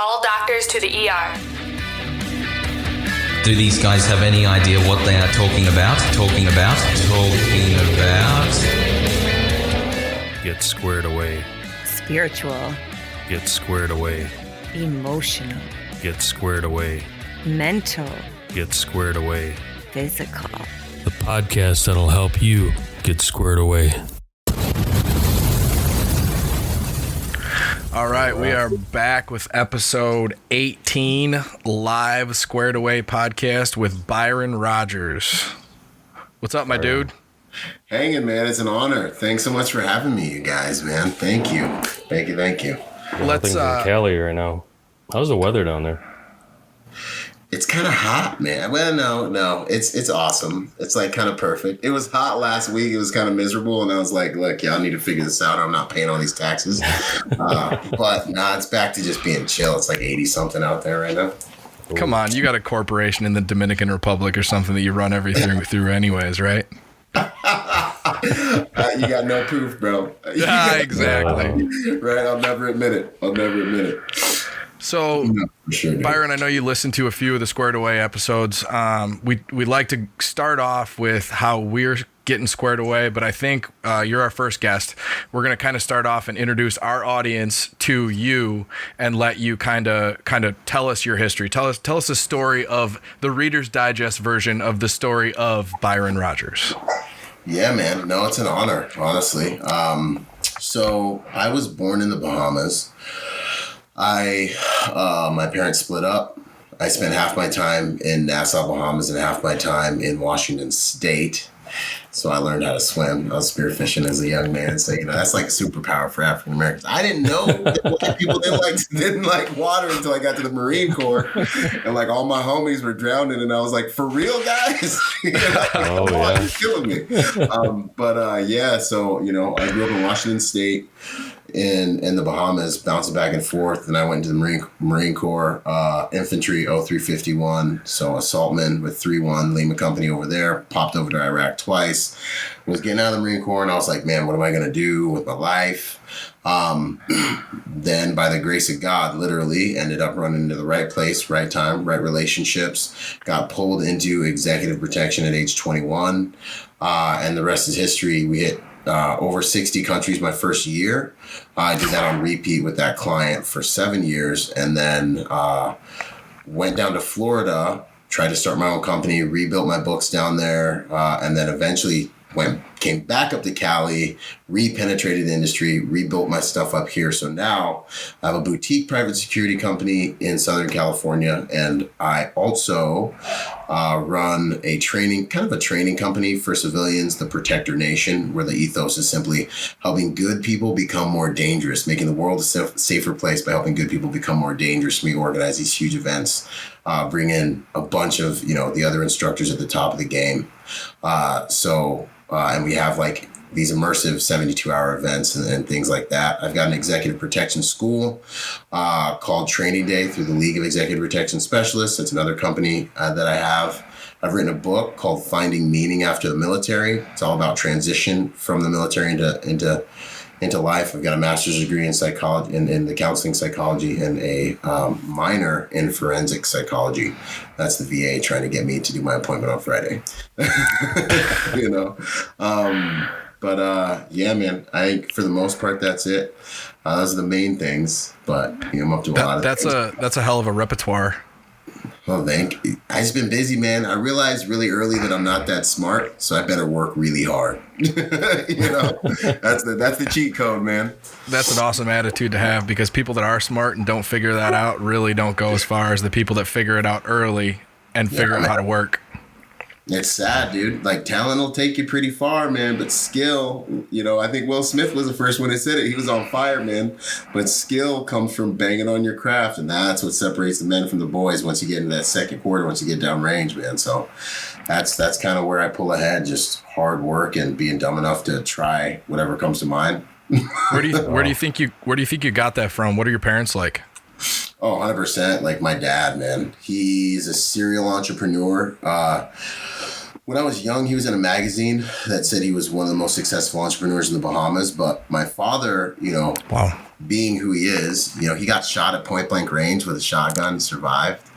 All doctors to the ER. Do these guys have any idea what they are talking about? Get squared away. Spiritual. Get squared away. Emotional. Get squared away. Mental. Get squared away. Physical. The podcast that'll help you get squared away. All right, we are back with episode 18, live Squared Away podcast with Byron Rodgers. What's up, my dude? Hanging, man. It's an honor. Thanks so much for having me, you guys, man. Thank you. Let's in Cali right now. How's the weather down there? It's kind of hot, man. Well, no. It's awesome. It's like kind of perfect. It was hot last week. It was kind of miserable, and I was like, look, y'all need to figure this out. I'm not paying all these taxes. But it's back to just being chill. It's like 80 something out there right now. Come on, you got a corporation in the Dominican Republic or something that you run everything through anyways, right? You got no proof, bro. Exactly. Right? I'll never admit it. So, sure, Byron, I know you listened to a few of the Squared Away episodes. We'd like to start off with how we're getting squared away, but I think you're our first guest. We're going to kind of start off and introduce our audience to you and let you kind of tell us your history. Tell us the story of the Reader's Digest version of the story of Byron Rodgers. Yeah, man. No, it's an honor, honestly. So I was born in the Bahamas. My parents split up. I spent half my time in Nassau, Bahamas, and half my time in Washington State. So I learned how to swim. I was spearfishing as a young man. So, that's like a superpower for African Americans. I didn't know that black people didn't like water until I got to the Marine Corps. And like all my homies were drowning. And I was like, for real, guys? You're killing me. So, I grew up in Washington State. In the Bahamas, bouncing back and forth, and I went to the Marine Corps, infantry 0351, so assaultman with 3-1 Lima Company over there. Popped over to Iraq twice. Was getting out of the Marine Corps, and I was like, man, what am I gonna do with my life? Then, by the grace of God, literally ended up running into the right place, right time, right relationships. Got pulled into executive protection at age 21, and the rest is history. We hit over 60 countries my first year. I did that on repeat with that client for 7 years, and then went down to Florida, tried to start my own company, rebuilt my books down there, and then eventually came back up to Cali, re-penetrated the industry, rebuilt my stuff up here. So now I have a boutique private security company in Southern California, and I also run a training company for civilians, the Protector Nation, where the ethos is simply helping good people become more dangerous, making the world a safer place by helping good people become more dangerous. We organize these huge events, bring in a bunch of, the other instructors at the top of the game. And we have like these immersive 72-hour events and things like that. I've got an executive protection school called Training Day through the League of Executive Protection Specialists. That's another company that I have. I've written a book called Finding Meaning After the Military. It's all about transition from the military into life. I've got a master's degree in psychology, in the counseling psychology, and a minor in forensic psychology. That's the VA trying to get me to do my appointment on Friday. Yeah, man, I think for the most part, that's it. Those are the main things, but I'm up to a lot of things. That's a hell of a repertoire. Well, thank you. I've just been busy, man. I realized really early that I'm not that smart, so I better work really hard. That's the cheat code, man. That's an awesome attitude to have, because people that are smart and don't figure that out really don't go as far as the people that figure it out early and figure out how to work. It's sad, dude. Like, talent will take you pretty far, man, but skill, I think Will Smith was the first one that said it. He was on fire, man. But skill comes from banging on your craft, and that's what separates the men from the boys once you get into that second quarter, once you get down range, man. So that's kind of where I pull ahead, just hard work and being dumb enough to try whatever comes to mind. Where do you think you got that from? What are your parents like? Oh, 100%. Like my dad, man. He's a serial entrepreneur. When I was young, he was in a magazine that said he was one of the most successful entrepreneurs in the Bahamas. But my father, Wow. being who he is, he got shot at point blank range with a shotgun, survived.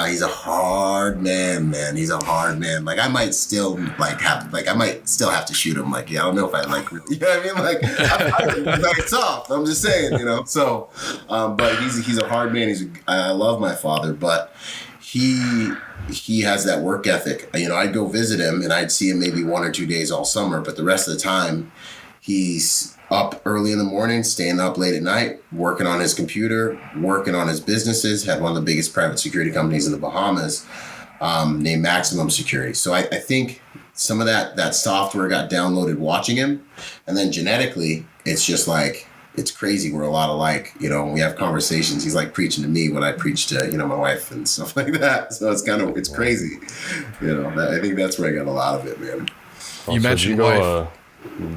He's a hard man. He's a hard man. Like I might still have to shoot him. Like, I don't know if I like, you know what I mean? Like it's tough. I'm just saying, so, but he's a hard man. I love my father, but he has that work ethic. I'd go visit him and I'd see him maybe 1 or 2 days all summer, but the rest of the time he's up early in the morning, staying up late at night, working on his computer, working on his businesses, had one of the biggest private security companies in the Bahamas, named Maximum Security. So I think some of that software got downloaded watching him. And then genetically, it's just like, it's crazy. We're a lot alike, when we have conversations, he's like preaching to me what I preach to, my wife and stuff like that. So it's crazy. I think that's where I got a lot of it, man. You mentioned wife.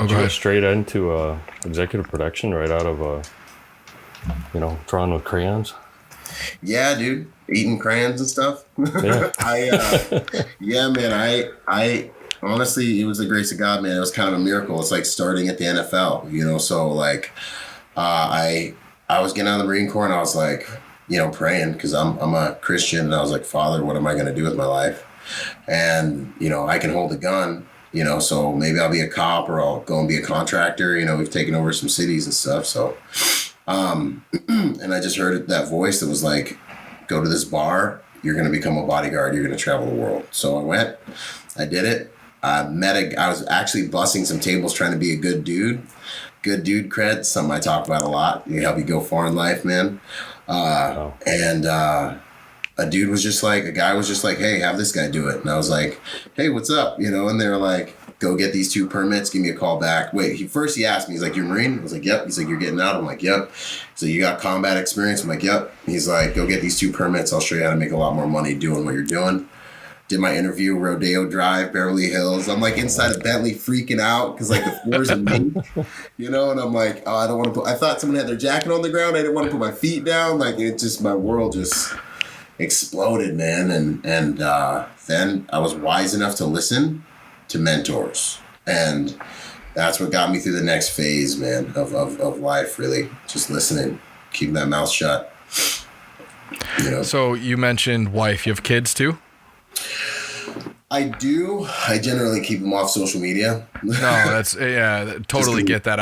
Go straight into executive production right out of, drawing with crayons. Yeah, dude, eating crayons and stuff. Yeah. I honestly, it was the grace of God, man. It was kind of a miracle. It's like starting at the NFL, so like, I was getting out of the Marine Corps and I was like, praying because I'm a Christian, and I was like, Father, what am I going to do with my life? And, I can hold a gun, so maybe I'll be a cop or I'll go and be a contractor. We've taken over some cities and stuff. So, and I just heard that voice that was like, go to this bar, you're going to become a bodyguard, you're going to travel the world. So I went, I did it. I was actually bussing some tables trying to be a good dude cred, something I talk about a lot. Help you go far in life, man. And a guy was just like, hey, have this guy do it. And I was like, hey, what's up? And they were like, go get these 2 permits, give me a call back. Wait, he asked me, he's like, you're a Marine? I was like, yep. He's like, you're getting out? I'm like, yep. So you got combat experience? I'm like, yep. He's like, go get these 2 permits. I'll show you how to make a lot more money doing what you're doing. Did my interview, Rodeo Drive, Beverly Hills. I'm like inside a Bentley freaking out because like the floor's a mink, and I'm like, oh, I don't want to I thought someone had their jacket on the ground. I didn't want to put my feet down. Like my world just exploded, man. And then I was wise enough to listen to mentors. And that's what got me through the next phase, man, of life, really. Just listening, keeping that mouth shut. So you mentioned wife. You have kids too? I do. I generally keep them off social media. No, that's totally get that.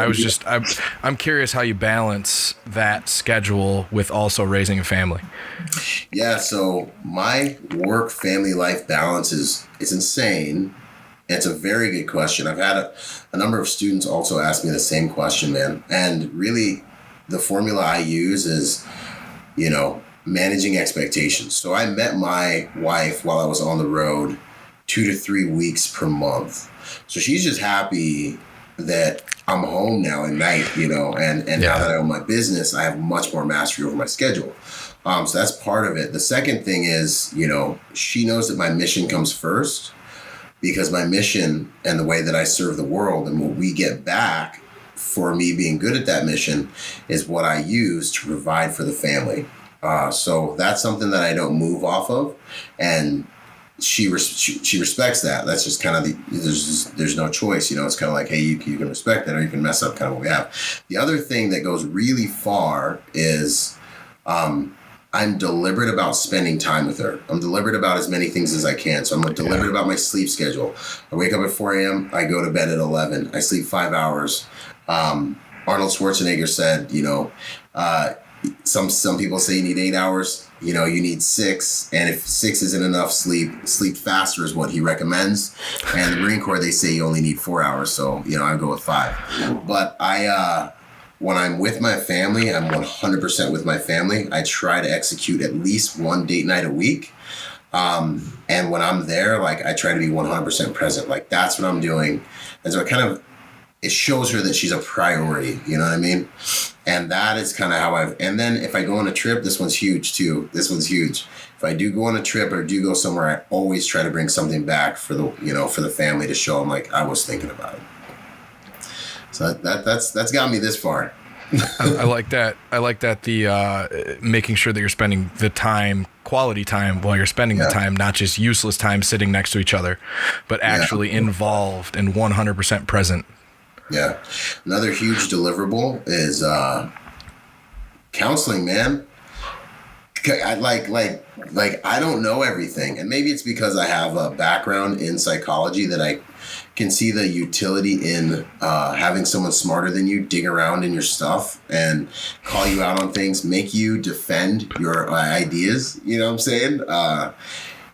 I'm curious how you balance that schedule with also raising a family. Yeah, so my work family life balance is insane. It's a very good question. I've had a number of students also ask me the same question, man. And really the formula I use is, managing expectations. So I met my wife while I was on the road 2 to 3 weeks per month. So she's just happy that I'm home now at night, and now that I own my business, I have much more mastery over my schedule. So that's part of it. The second thing is, she knows that my mission comes first, because my mission and the way that I serve the world and what we get back for me being good at that mission is what I use to provide for the family. So that's something that I don't move off of, and she respects that. That's just kind of there's no choice, it's kind of like, hey, you can respect that or you can mess up kind of what we have. The other thing that goes really far is I'm deliberate about spending time with her. I'm deliberate about as many things as I can. So I'm deliberate about my sleep schedule. I wake up at 4 a.m. I go to bed at 11. I sleep 5 hours. Arnold Schwarzenegger said, some people say you need 8 hours. You need 6. And if 6 isn't enough sleep faster is what he recommends. And the Marine Corps, they say you only need 4 hours. So, I go with 5. But when I'm with my family, I'm 100% with my family. I try to execute at least one date night a week. And when I'm there, I try to be 100% present. That's what I'm doing. And so it shows her that she's a priority. You know what I mean? And that is kind of how and then if I go on a trip, this one's huge too. This one's huge. If I do go on a trip or do go somewhere, I always try to bring something back for the family to show them I was thinking about it. So that's got me this far. I like that. I like that the making sure that you're spending the time, quality time while you're spending the time, not just useless time sitting next to each other, but actually involved and 100% present. Yeah. Another huge deliverable is counseling, man. I don't know everything, and maybe it's because I have a background in psychology that I can see the utility in having someone smarter than you dig around in your stuff and call you out on things, make you defend your ideas. You know what I'm saying?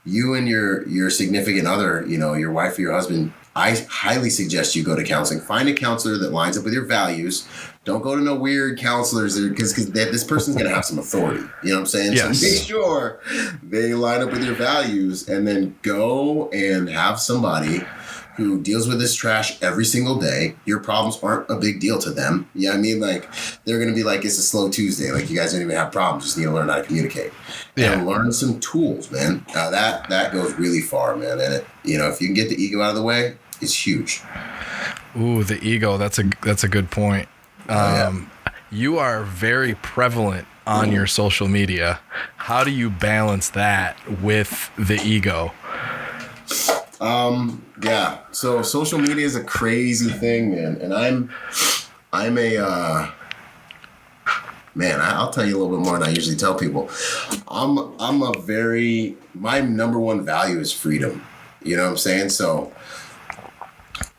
You and your significant other, you know, your wife or your husband, I highly suggest you go to counseling. Find a counselor that lines up with your values. Don't go to no weird counselors because this person's going to have some authority. You know what I'm saying? Yes. So make sure they line up with your values, and then go and have somebody who deals with this trash every single day. Your problems aren't a big deal to them. You know what I mean? Like, they're going to be like, it's a slow Tuesday. Like, you guys don't even have problems. Just need to learn how to communicate. Yeah. And learn some tools, man. That goes really far, man. And it, you know, if you can get the ego out of the way, it's huge. Ooh, the ego. That's a good point. You are very prevalent on your social media. How do you balance that with the ego? Yeah. So social media is a crazy thing, man. And I'm a man, I'll tell you a little bit more than I usually tell people. My number one value is freedom. You know what I'm saying? So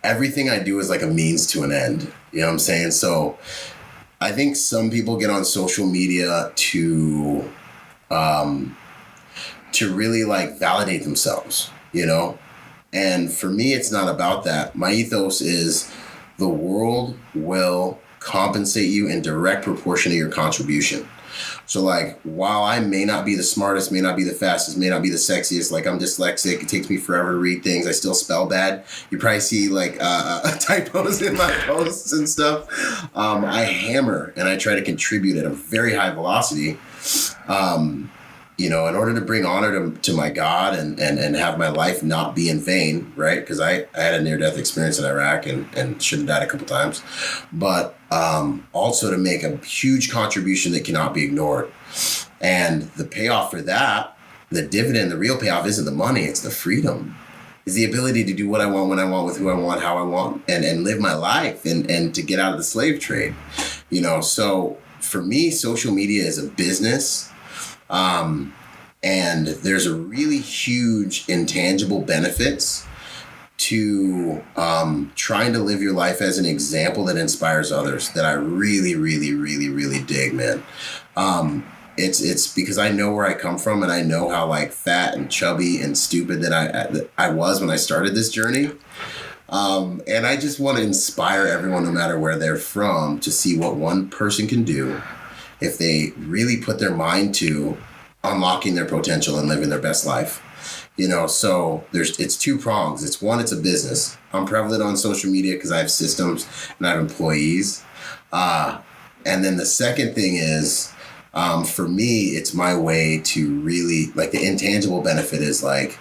everything I do is like a means to an end. You know what I'm saying? So I think some people get on social media to really like validate themselves, you know? And for me, it's not about that. My ethos is the world will compensate you in direct proportion to your contribution. So like, while I may not be the smartest, may not be the fastest, may not be the sexiest, like I'm dyslexic, it takes me forever to read things, I still spell bad. You probably see like typos in my posts and stuff. I hammer and I try to contribute at a very high velocity. You know, in order to bring honor to my God and have my life not be in vain, right? Because I had a near-death experience in Iraq and should have died a couple times. But also to make a huge contribution that cannot be ignored. And the payoff for that, the dividend, the real payoff isn't the money, it's the freedom. It's the ability to do what I want, when I want, with who I want, how I want, and live my life and to get out of the slave trade. You know, so for me, social media is a business. And there's a really huge intangible benefits to trying to live your life as an example that inspires others that I really, really, really, really dig, man. It's because I know where I come from and I know how like fat and chubby and stupid that I was when I started this journey. And I just want to inspire everyone, no matter where they're from, to see what one person can do if they really put their mind to unlocking their potential and living their best life. You know, so it's two prongs. It's one, it's a business. I'm prevalent on social media because I have systems and I have employees. And then the second thing is, for me, it's my way to really, like, the intangible benefit is like,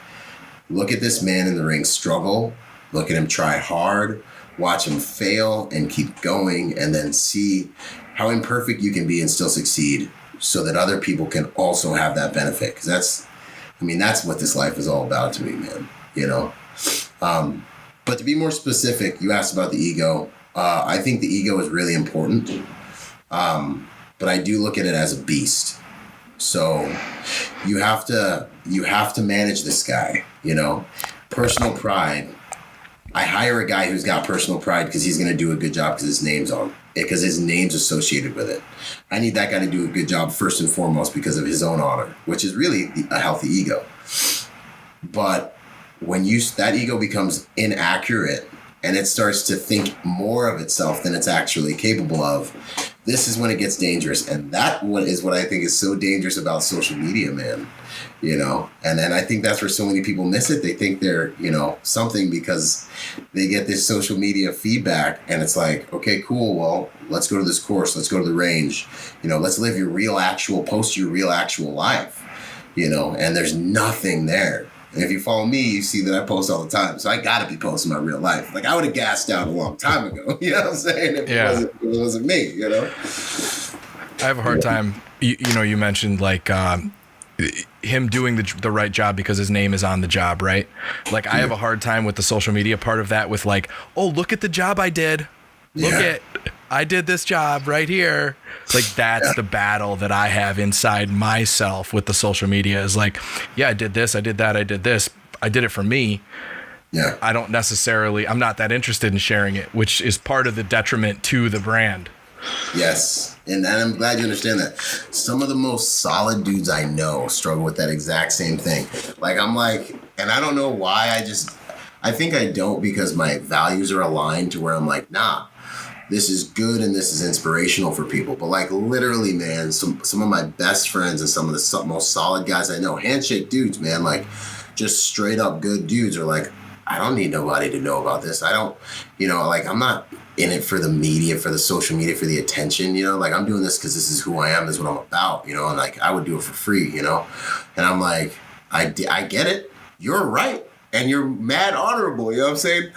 look at this man in the ring struggle, look at him try hard, watch him fail and keep going, and then see how imperfect you can be and still succeed, so that other people can also have that benefit. Because that's what this life is all about to me, man, you know? But to be more specific, you asked about the ego. I think the ego is really important. But I do look at it as a beast. So you have to manage this guy, you know? Personal pride. I hire a guy who's got personal pride because he's going to do a good job because his name's associated with it. I need that guy to do a good job first and foremost because of his own honor, which is really a healthy ego. But when that ego becomes inaccurate and it starts to think more of itself than it's actually capable of, this is when it gets dangerous. And that is what I think is so dangerous about social media, man. You know, and I think that's where so many people miss it. They think they're, you know, something because they get this social media feedback, and it's like, okay, cool. Well, let's go to this course. Let's go to the range. You know, let's live post your real actual life, you know, and there's nothing there. And if you follow me, you see that I post all the time. So I got to be posting my real life. Like, I would have gassed out a long time ago. You know what I'm saying? If it wasn't me, you know? I have a hard time. You know, you mentioned like, him doing the right job because his name is on the job, right? Like, I have a hard time with the social media part of that, with like, oh, look at the job I did. Look at I did this job right here. Like, that's the battle that I have inside myself with the social media is like, yeah, I did this, I did that, I did this. I did it for me. Yeah. I'm not that interested in sharing it, which is part of the detriment to the brand. Yes. And I'm glad you understand that. Some of the most solid dudes I know struggle with that exact same thing. Like, I'm like, and I don't know why, I think I don't because my values are aligned to where I'm like, nah, this is good and this is inspirational for people. But like literally, man, some of my best friends and some of the most solid guys I know, handshake dudes, man, like just straight up good dudes are like, I don't need nobody to know about this. I don't, like I'm not in it for the media, for the social media, for the attention, like I'm doing this because this is who I am, this is what I'm about, and like I would do it for free, and I'm like, I get it. You're right. And you're mad honorable, you know what I'm saying?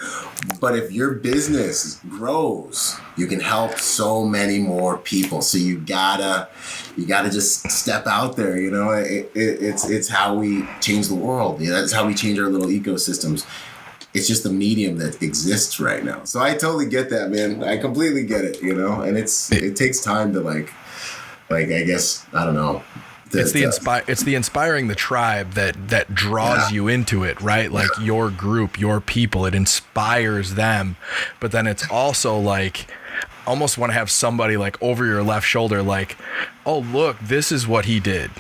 But if your business grows, you can help so many more people. So you gotta just step out there, It's how we change the world. That's how we change our little ecosystems. It's just the medium that exists right now. So I totally get that, man. I completely get it, And it takes time to like I guess, I don't know. It's the inspiring the tribe that draws you into it, right? Like your group, your people, it inspires them. But then it's also like almost want to have somebody like over your left shoulder, like, oh, look, this is what he did.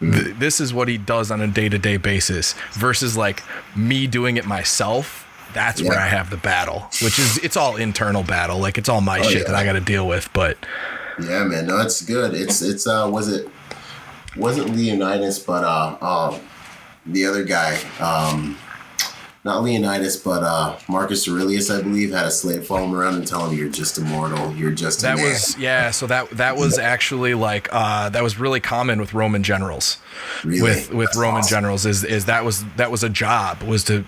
This is what he does on a day-to-day basis versus like me doing it myself. That's where I have the battle, which is, it's all internal battle. Like it's all my shit that I got to deal with. But yeah, man, no, it's good. It's wasn't Leonidas, but the other guy, not Leonidas, but Marcus Aurelius, I believe, had a slave follow him around and tell him, "You're just immortal. You're just a man." So that was actually like that was really common with Roman generals. Really? With Roman generals is that was a job, was to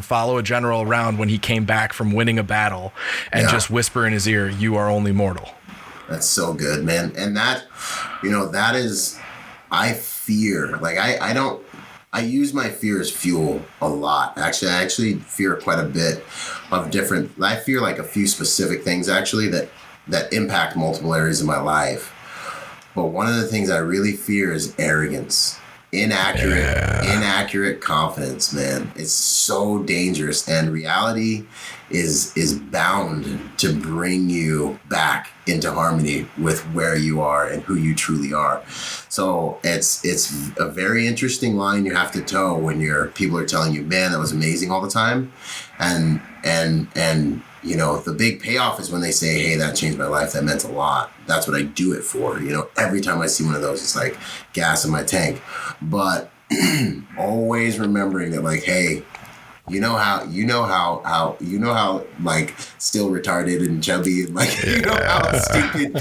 follow a general around when he came back from winning a battle and just whisper in his ear, "You are only mortal." That's so good, man. And that, that is. I fear, like I use my fear as fuel a lot. Actually, I fear quite a bit of I fear like a few specific things actually that impact multiple areas of my life. But one of the things I really fear is arrogance, inaccurate confidence, man. It's so dangerous, and reality is bound to bring you back into harmony with where you are and who you truly are. So it's a very interesting line you have to toe when people are telling you, man, that was amazing all the time. And the big payoff is when they say, hey, that changed my life. That meant a lot. That's what I do it for. Every time I see one of those, it's like gas in my tank. But always remembering that, like, hey, you know how like still retarded and chubby and like how stupid,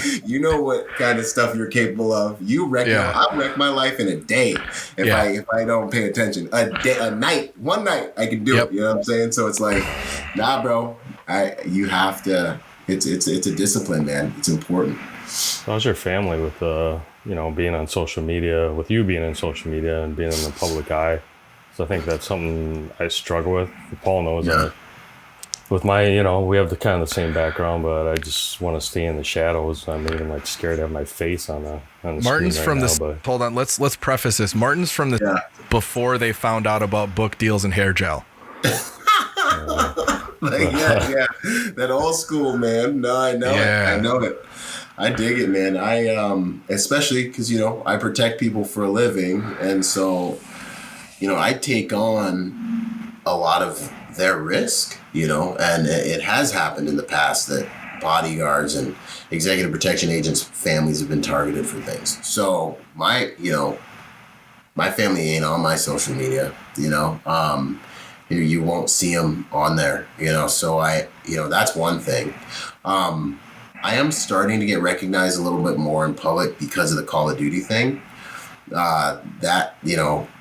what kind of stuff you're capable of. I'll wreck my life in a day if I don't pay attention. One night I can do it. You know what I'm saying? So it's like, nah, bro. You have to. It's a discipline, man. It's important. How's your family with being on social media? With you being in social media and being in the public eye? So I think that's something I struggle with. Paul knows that. With my, we have the kind of the same background, but I just want to stay in the shadows. I'm even like scared to have my face on the Martin's screen from hold on, let's preface this. Martin's from before they found out about book deals and hair gel. That old school, man. No, I know it. I know it. I dig it, man. I especially because I protect people for a living, and so I take on a lot of their risk, and it has happened in the past that bodyguards and executive protection agents' families have been targeted for things. So my family ain't on my social media, you won't see them on there, so that's one thing. I am starting to get recognized a little bit more in public because of the Call of Duty thing.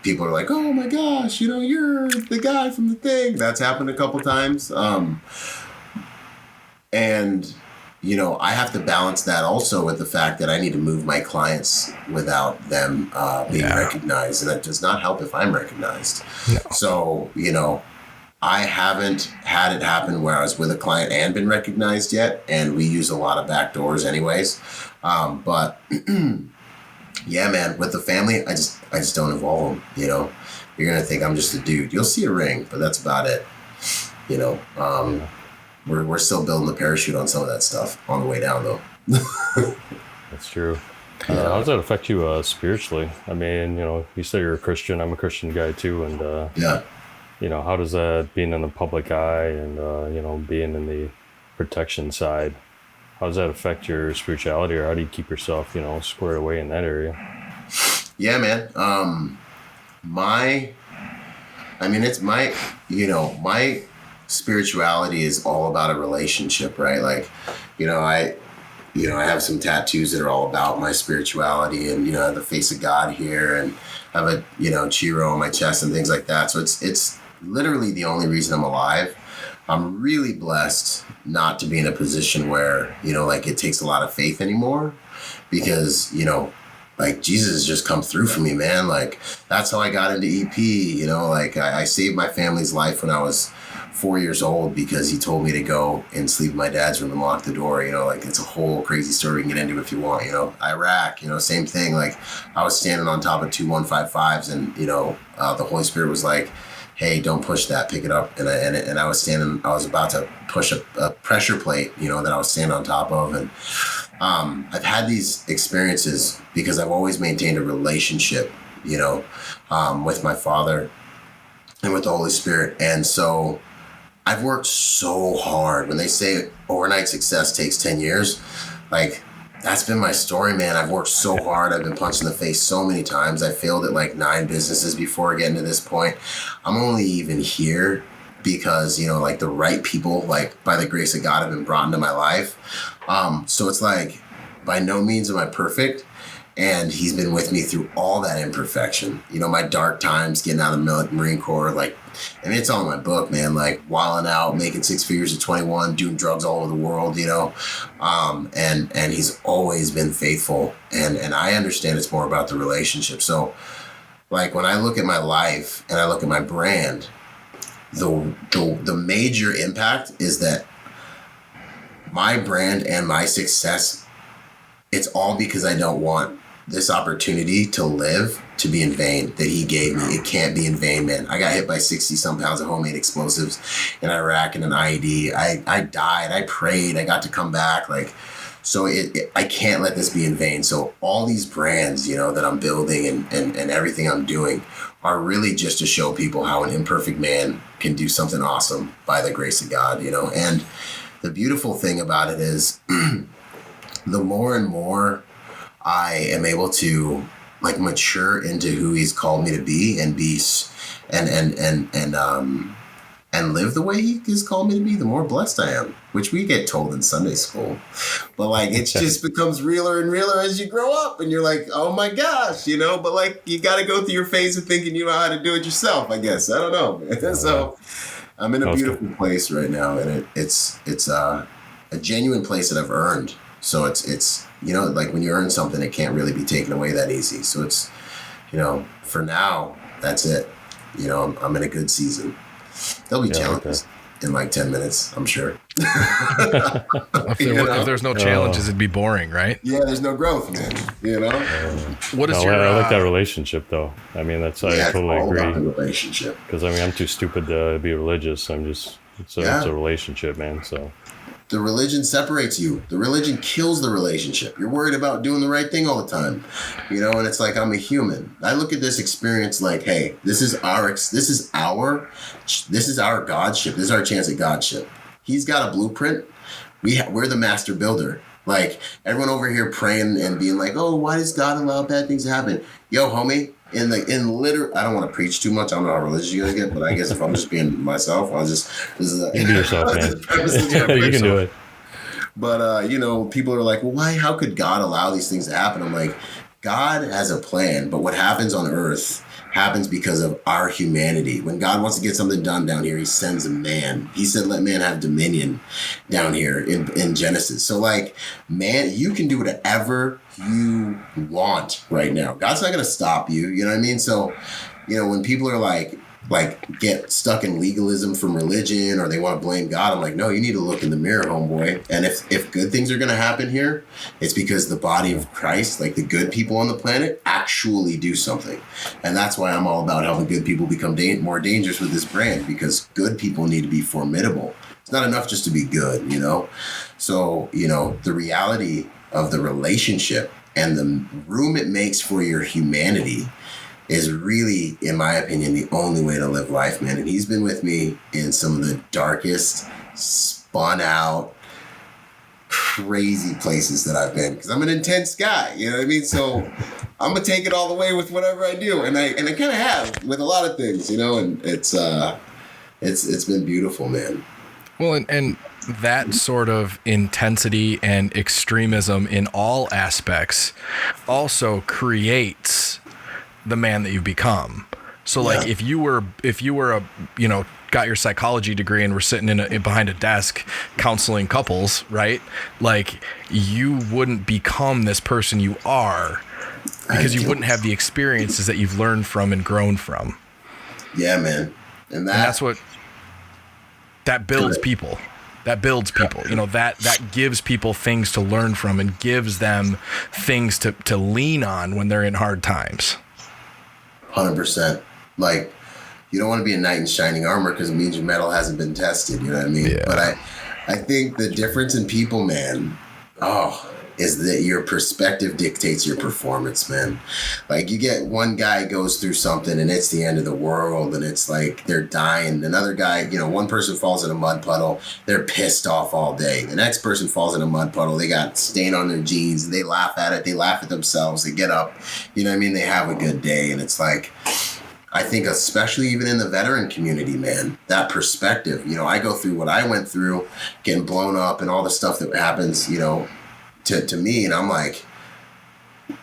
People are like, oh my gosh, you're the guy from the thing. That's happened a couple times. And I have to balance that also with the fact that I need to move my clients without them being recognized. And that does not help if I'm recognized. No. So, I haven't had it happen where I was with a client and been recognized yet, and we use a lot of back doors anyways. But yeah, man, with the family, I just don't involve them. You know, you're gonna think I'm just a dude. You'll see a ring, but that's about it. You know, we're still building the parachute on some of that stuff on the way down, though. That's true. How does that affect you spiritually? I mean, you know, you say you're a Christian. I'm a Christian guy too, and Yeah. you know, how does that, being in the public eye and you know, being in the protection side, how does that affect your spirituality, or how do you keep yourself, you know, squared away in that area? Yeah, man. It's my, you know, my spirituality is all about a relationship, right? Like, I have some tattoos that are all about my spirituality, and, I have the face of God here, and I have a, Chiro on my chest and things like that. So it's literally the only reason I'm alive. I'm really blessed not to be in a position where, it takes a lot of faith anymore, because, like, Jesus has just come through for me, man. Like, that's how I got into EP, I saved my family's life when I was 4 years old, because he told me to go and sleep in my dad's room and lock the door. It's a whole crazy story we can get into if you want. Iraq, same thing. Like, I was standing on top of 2 155s, and the Holy Spirit was like, hey, don't push that, pick it up. And I was about to push a pressure plate, that I was standing on top of. And I've had these experiences because I've always maintained a relationship, with my Father and with the Holy Spirit. And so I've worked so hard. When they say overnight success takes 10 years, like, that's been my story, man. I've worked so hard. I've been punched in the face so many times. I failed at like 9 businesses before getting to this point. I'm only even here because, the right people, like, by the grace of God, have been brought into my life. So it's like, by no means am I perfect. And he's been with me through all that imperfection. My dark times, getting out of the Marine Corps, it's all in my book, man. Like, wilding out, making 6 figures at 21, doing drugs all over the world, and he's always been faithful. And I understand it's more about the relationship. So, like, when I look at my life and I look at my brand, the major impact is that my brand and my success, it's all because I don't want this opportunity to live to be in vain that he gave me. It can't be in vain, man. I got hit by 60 some pounds of homemade explosives in Iraq and an IED. I died. I prayed. I got to come back. Like, so I can't let this be in vain. So all these brands, that I'm building and everything I'm doing are really just to show people how an imperfect man can do something awesome by the grace of God, And the beautiful thing about it is the more and more I am able to, like, mature into who he's called me to be and and live the way he has called me to be, the more blessed I am, which we get told in Sunday school. But, like, it just becomes realer and realer as you grow up, and you're like, oh my gosh, but, like, you got to go through your phase of thinking you know how to do it yourself, I guess. I don't know. So I'm in a beautiful place right now, and it's a genuine place that I've earned. So it's like, when you earn something, it can't really be taken away that easy. So it's, for now, that's it. I'm in a good season. There'll be challenges in like 10 minutes, I'm sure. If there's no challenges, it'd be boring, right? Yeah, there's no growth, man. What is I like that relationship, though. I mean, I totally agree. About the relationship. Because I'm too stupid to be religious. It's a relationship, man. So the religion separates you. The religion kills the relationship. You're worried about doing the right thing all the time, and it's like, I'm a human. I look at this experience like, hey, this is our godship. This is our chance at godship. He's got a blueprint. We're the master builder. Like, everyone over here praying and being like, oh, why does God allow bad things to happen? Yo, homie, I don't want to preach too much. I don't know how religious you guys get, but I guess if I'm just being myself, you can be yourself, man. You can do it. But, people are like, well, how could God allow these things to happen? I'm like, God has a plan, but what happens on earth happens because of our humanity. When God wants to get something done down here, he sends a man. He said, let man have dominion down here in Genesis. So, like, man, you can do whatever you want right now. God's not going to stop you. You know what I mean? So, when people are like, like get stuck in legalism from religion, or they want to blame God. I'm like, no, you need to look in the mirror, homeboy. And if good things are going to happen here, it's because the body of Christ, like the good people on the planet, actually do something. And that's why I'm all about helping good people become more dangerous with this brand, because good people need to be formidable. It's not enough just to be good, you know? So, you know, the reality of the relationship and the room it makes for your humanity is really, in my opinion, the only way to live life, man. And he's been with me in some of the darkest, spun out, crazy places that I've been, because I'm an intense guy, you know what I mean? So I'm gonna take it all the way with whatever I do, and I kind of have with a lot of things, you know. And it's been beautiful, man. Well, and that sort of intensity and extremism in all aspects also creates the man that you've become. So like if you were a, you know, got your psychology degree and were sitting behind a desk counseling couples, right? Like you wouldn't become this person you are because you wouldn't have the experiences that you've learned from and grown from. Yeah, man. And that's what that builds people. That builds people, you know, that gives people things to learn from and gives them things to lean on when they're in hard times. 100%. Like, you don't want to be a knight in shining armor because it means your metal hasn't been tested, you know what I mean? Yeah. But I think the difference in people, man, is that your perspective dictates your performance, man. Like, you get one guy goes through something and it's the end of the world and it's like they're dying. Another guy, you know, one person falls in a mud puddle, they're pissed off all day. The next person falls in a mud puddle, they got stain on their jeans, they laugh at it, they laugh at themselves, they get up, you know what I mean? They have a good day. And it's like, I think especially even in the veteran community, man, that perspective, you know, I go through what I went through, getting blown up and all the stuff that happens, you know, to me, and I'm like,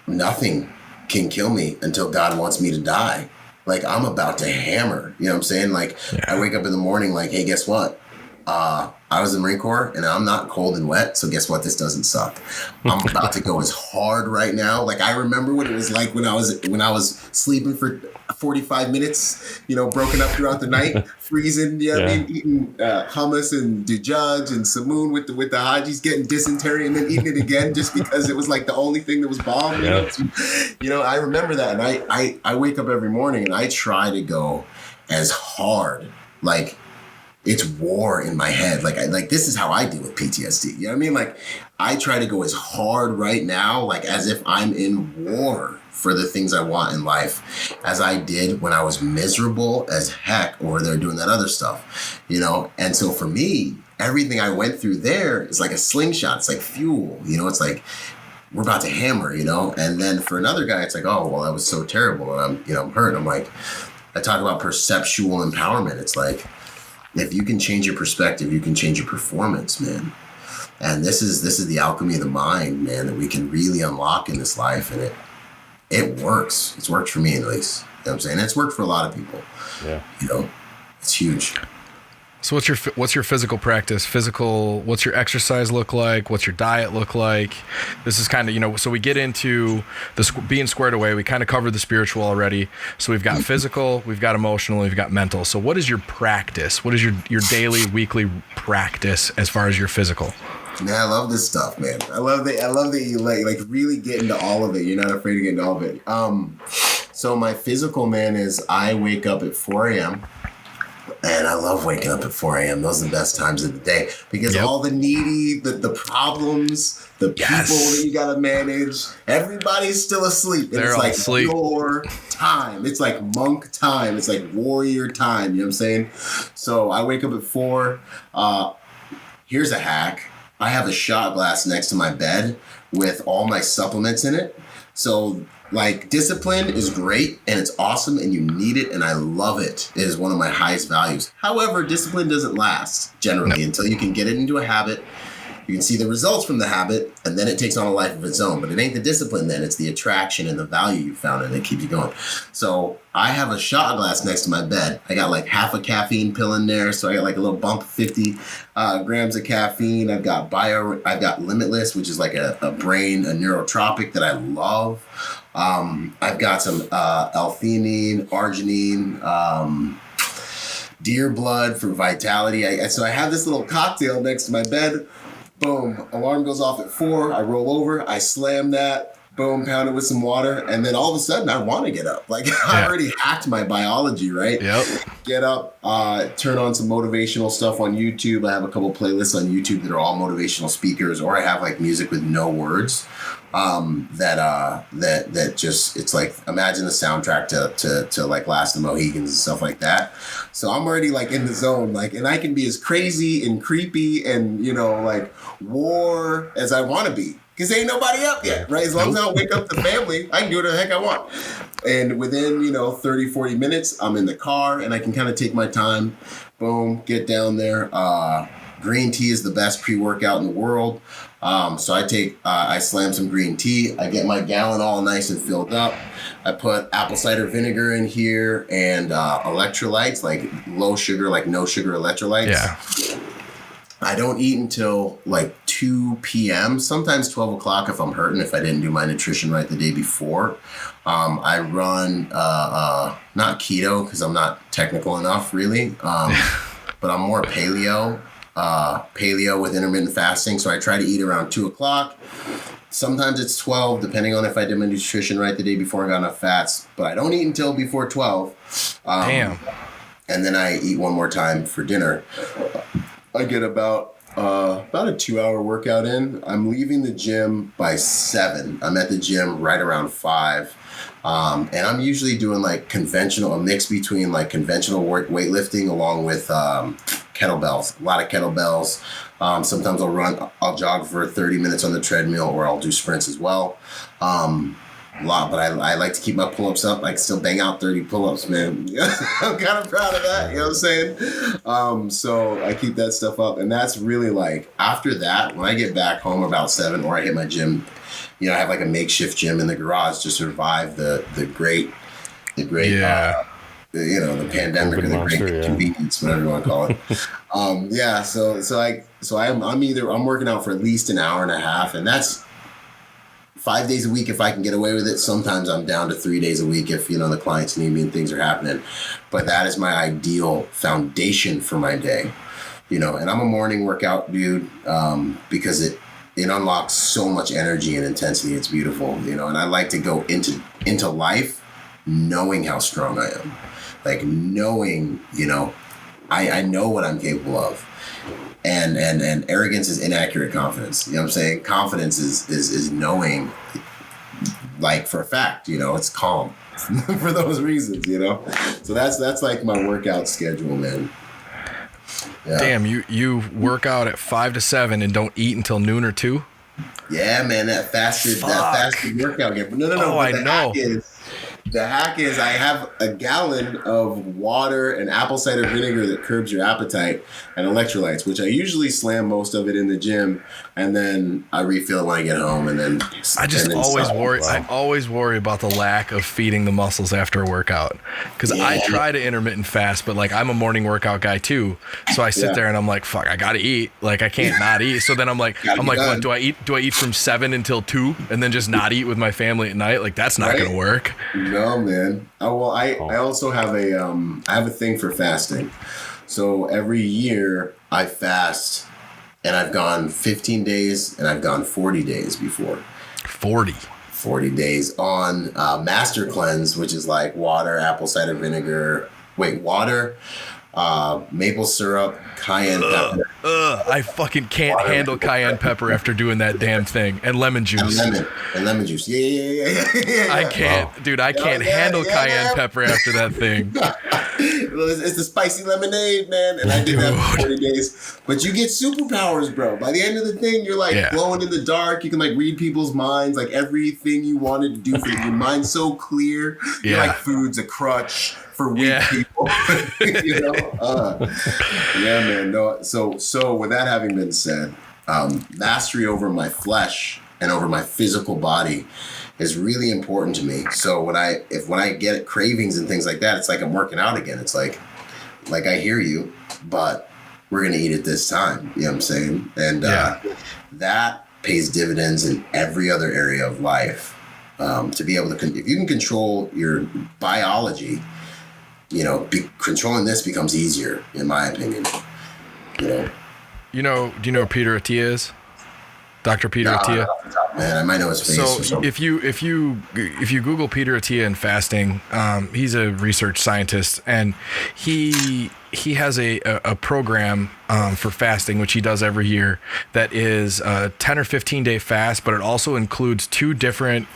nothing can kill me until God wants me to die. Like, I'm about to hammer, you know what I'm saying? Like, I wake up in the morning like, hey, guess what? I was in the Marine Corps and I'm not cold and wet, so guess what? This doesn't suck. I'm about to go as hard right now. Like, I remember what it was like when I was sleeping for 45 minutes, you know, broken up throughout the night, freezing, you know what I mean, eating hummus and dujudge and samoon with the hajis, getting dysentery and then eating it again just because it was like the only thing that was bomb. You know, I remember that, and I wake up every morning and I try to go as hard, like, it's war in my head. Like this is how I deal with PTSD. You know what I mean? Like, I try to go as hard right now, like as if I'm in war for the things I want in life, as I did when I was miserable as heck over there doing that other stuff, you know? And so for me, everything I went through there is like a slingshot. It's like fuel, you know? It's like, we're about to hammer, you know? And then for another guy, it's like, oh, well, that was so terrible. And I'm hurt. I'm like, I talk about perceptual empowerment. It's like, if you can change your perspective, you can change your performance, man. And this is the alchemy of the mind, man, that we can really unlock in this life. And it works. It's worked for me, at least. You know what I'm saying? It's worked for a lot of people. Yeah. You know, it's huge. So what's your physical practice? What's your exercise look like? What's your diet look like? This is kind of, you know, so we get into being squared away. We kind of covered the spiritual already. So we've got physical, we've got emotional, we've got mental. So what is your practice? What is your daily, weekly practice as far as your physical? Man, I love this stuff, man. I love that you like really get into all of it. You're not afraid to get into all of it. So my physical, man, is I wake up at 4 a.m. And I love waking up at 4 a.m. Those are the best times of the day because all the needy, the problems, the people that you got to manage, everybody's still asleep. And it's like asleep. Your time. It's like monk time. It's like warrior time. You know what I'm saying? So I wake up at 4. Here's a hack. I have a shot glass next to my bed with all my supplements in it. So, like, discipline is great and it's awesome and you need it and I love it. It is one of my highest values. However, discipline doesn't last generally until you can get it into a habit. You can see the results from the habit and then it takes on a life of its own. But it ain't the discipline then. It's the attraction and the value you found and it keeps you going. So I have a shot glass next to my bed. I got like half a caffeine pill in there. So I got like a little bump of 50 grams of caffeine. I've got Limitless, which is like a neurotropic that I love. I've got some L-theanine, arginine, deer blood for vitality. So I have this little cocktail next to my bed. Boom, alarm goes off at 4. I roll over, I slam that. Boom, pound it with some water, and then all of a sudden I want to get up. Like I already hacked my biology, right? Yep. Get up, turn on some motivational stuff on YouTube. I have a couple playlists on YouTube that are all motivational speakers, or I have like music with no words. That just, it's like, imagine the soundtrack to like Last of the Mohicans and stuff like that. So I'm already like in the zone, like, and I can be as crazy and creepy and, like war as I want to be. Because ain't nobody up yet, right? As long as I don't wake up the family, I can do whatever the heck I want. And within, 30, 40 minutes, I'm in the car and I can kind of take my time. Boom, get down there. Green tea is the best pre-workout in the world. So I slam some green tea. I get my gallon all nice and filled up. I put apple cider vinegar in here and electrolytes, like low sugar, like no sugar electrolytes. Yeah. I don't eat until like 2 p.m., sometimes 12 o'clock if I'm hurting, if I didn't do my nutrition right the day before. I run, not keto because I'm not technical enough really, but I'm more paleo with intermittent fasting. So I try to eat around 2 o'clock. Sometimes it's 12, depending on if I did my nutrition right the day before I got enough fats, but I don't eat until before 12. Damn. And then I eat one more time for dinner. I get about a 2-hour workout in. I'm leaving the gym by 7. I'm at the gym right around 5. And I'm usually doing like a mix between like conventional weightlifting along with kettlebells, a lot of kettlebells. Sometimes I'll jog for 30 minutes on the treadmill, or I'll do sprints as well. But I like to keep my pull-ups up. I can still bang out 30 pull-ups, man. I'm kind of proud of that, you know what I'm saying? So I keep that stuff up. And that's really like, after that, when I get back home about 7, or I hit my gym, I have like a makeshift gym in the garage to survive the great, the pandemic, or the great convenience, whatever you want to call it. So I'm working out for at least an hour and a half, and that's 5 days a week if I can get away with it. Sometimes I'm down to 3 days a week if, the clients need me and things are happening. But that is my ideal foundation for my day, and I'm a morning workout dude because it unlocks so much energy and intensity. It's beautiful, and I like to go into life knowing how strong I am, like knowing, I know what I'm capable of. And arrogance is inaccurate confidence. You know what I'm saying? Confidence is knowing, like for a fact, it's calm for those reasons, So that's like my workout schedule, man. Yeah. Damn, you work out at 5 to 7 and don't eat until noon or 2? Yeah, man, that fasted workout game. No. Oh, I know. The hack is I have a gallon of water and apple cider vinegar that curbs your appetite and electrolytes, which I usually slam most of it in the gym, and then I refill it when I get home, and then I always worry about the lack of feeding the muscles after a workout, because I try to intermittent fast, but like I'm a morning workout guy too, so I sit there and I'm like, fuck, I gotta eat, like I can't not eat. So then I'm like, what do I eat? Do I eat from 7 until 2 and then just not eat with my family at night? Like that's not gonna work. No, man. I also have a thing for fasting. So every year I fast, and I've gone 15 days and I've gone 40 days before. 40 days on Master Cleanse, which is like water, apple cider vinegar, maple syrup, cayenne pepper. I fucking can't handle cayenne pepper after doing that damn thing. And lemon juice. And lemon juice. Yeah. I can't, dude. I can't handle cayenne pepper after that thing. It's the spicy lemonade, man. And I did that for 40 days. But you get superpowers, bro. By the end of the thing, you're like glowing in the dark. You can like read people's minds, like everything you wanted to do for your mind's so clear. You're like, food's a crutch for weak people. Man. No. So with that having been said, mastery over my flesh and over my physical body is really important to me. So when I get cravings and things like that, it's like I'm working out again. It's like I hear you, but we're gonna eat it this time. You know what I'm saying? And that pays dividends in every other area of life. To be able to, if you can control your biology, controlling this becomes easier, in my opinion. Do you know who Peter Attia is? Dr. Peter Attia? Man, I might know his face. So if you Google Peter Attia and fasting, he's a research scientist, and he has a program for fasting, which he does every year, that is a 10 or 15-day fast, but it also includes two different,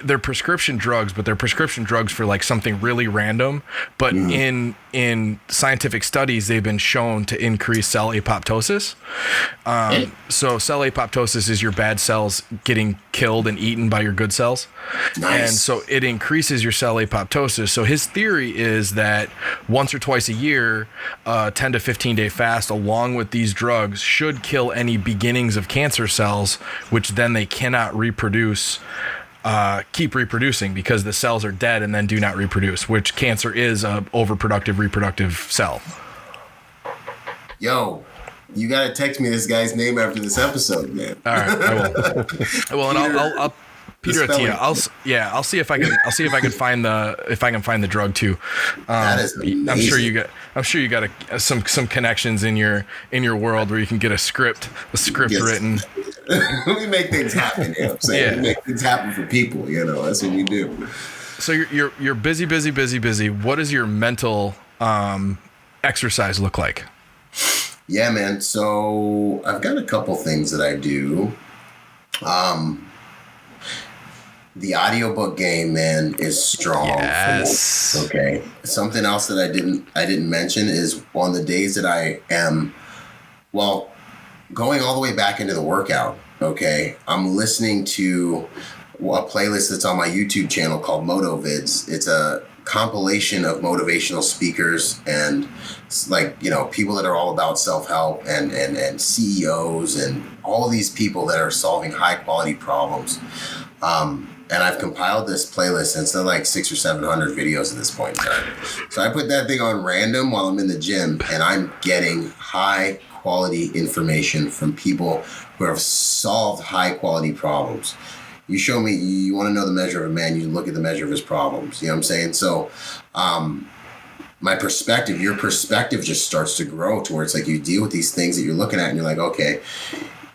they're prescription drugs, but they're prescription drugs for like something really random. But in scientific studies, they've been shown to increase cell apoptosis. So cell apoptosis is your bad cells getting killed and eaten by your good cells. Nice. And so it increases your cell apoptosis. So his theory is that once or twice a year, 10 to 15-day fast along with these drugs should kill any beginnings of cancer cells, which then they cannot reproduce. Keep reproducing because the cells are dead and then do not reproduce, which cancer is a overproductive reproductive cell. Yo, you gotta text me this guy's name after this episode, man. All right, I will. Well, and I'll Peter Attia. I'll see if I can find the drug too. That is amazing. I'm sure you got some connections in your world where you can get a script written. We make things happen. You know what I'm saying? We make things happen for people. That's what we do. So you're busy. What does your mental exercise look like? Yeah, man. So I've got a couple things that I do. The audiobook game, man, is strong. Yes. For me. Okay. Something else that I didn't mention is on the days that I am, going all the way back into the workout. Okay, I'm listening to a playlist that's on my YouTube channel called MotoVids. It's a compilation of motivational speakers and people that are all about self-help and CEOs and all these people that are solving high quality problems. And I've compiled this playlist, and it's like 600 or 700 videos at this point in time. So I put that thing on random while I'm in the gym, and I'm getting high quality information from people who have solved high quality problems. You show me, you want to know the measure of a man, you look at the measure of his problems. You know what I'm saying? So your perspective just starts to grow to where it's like you deal with these things that you're looking at and you're like, okay,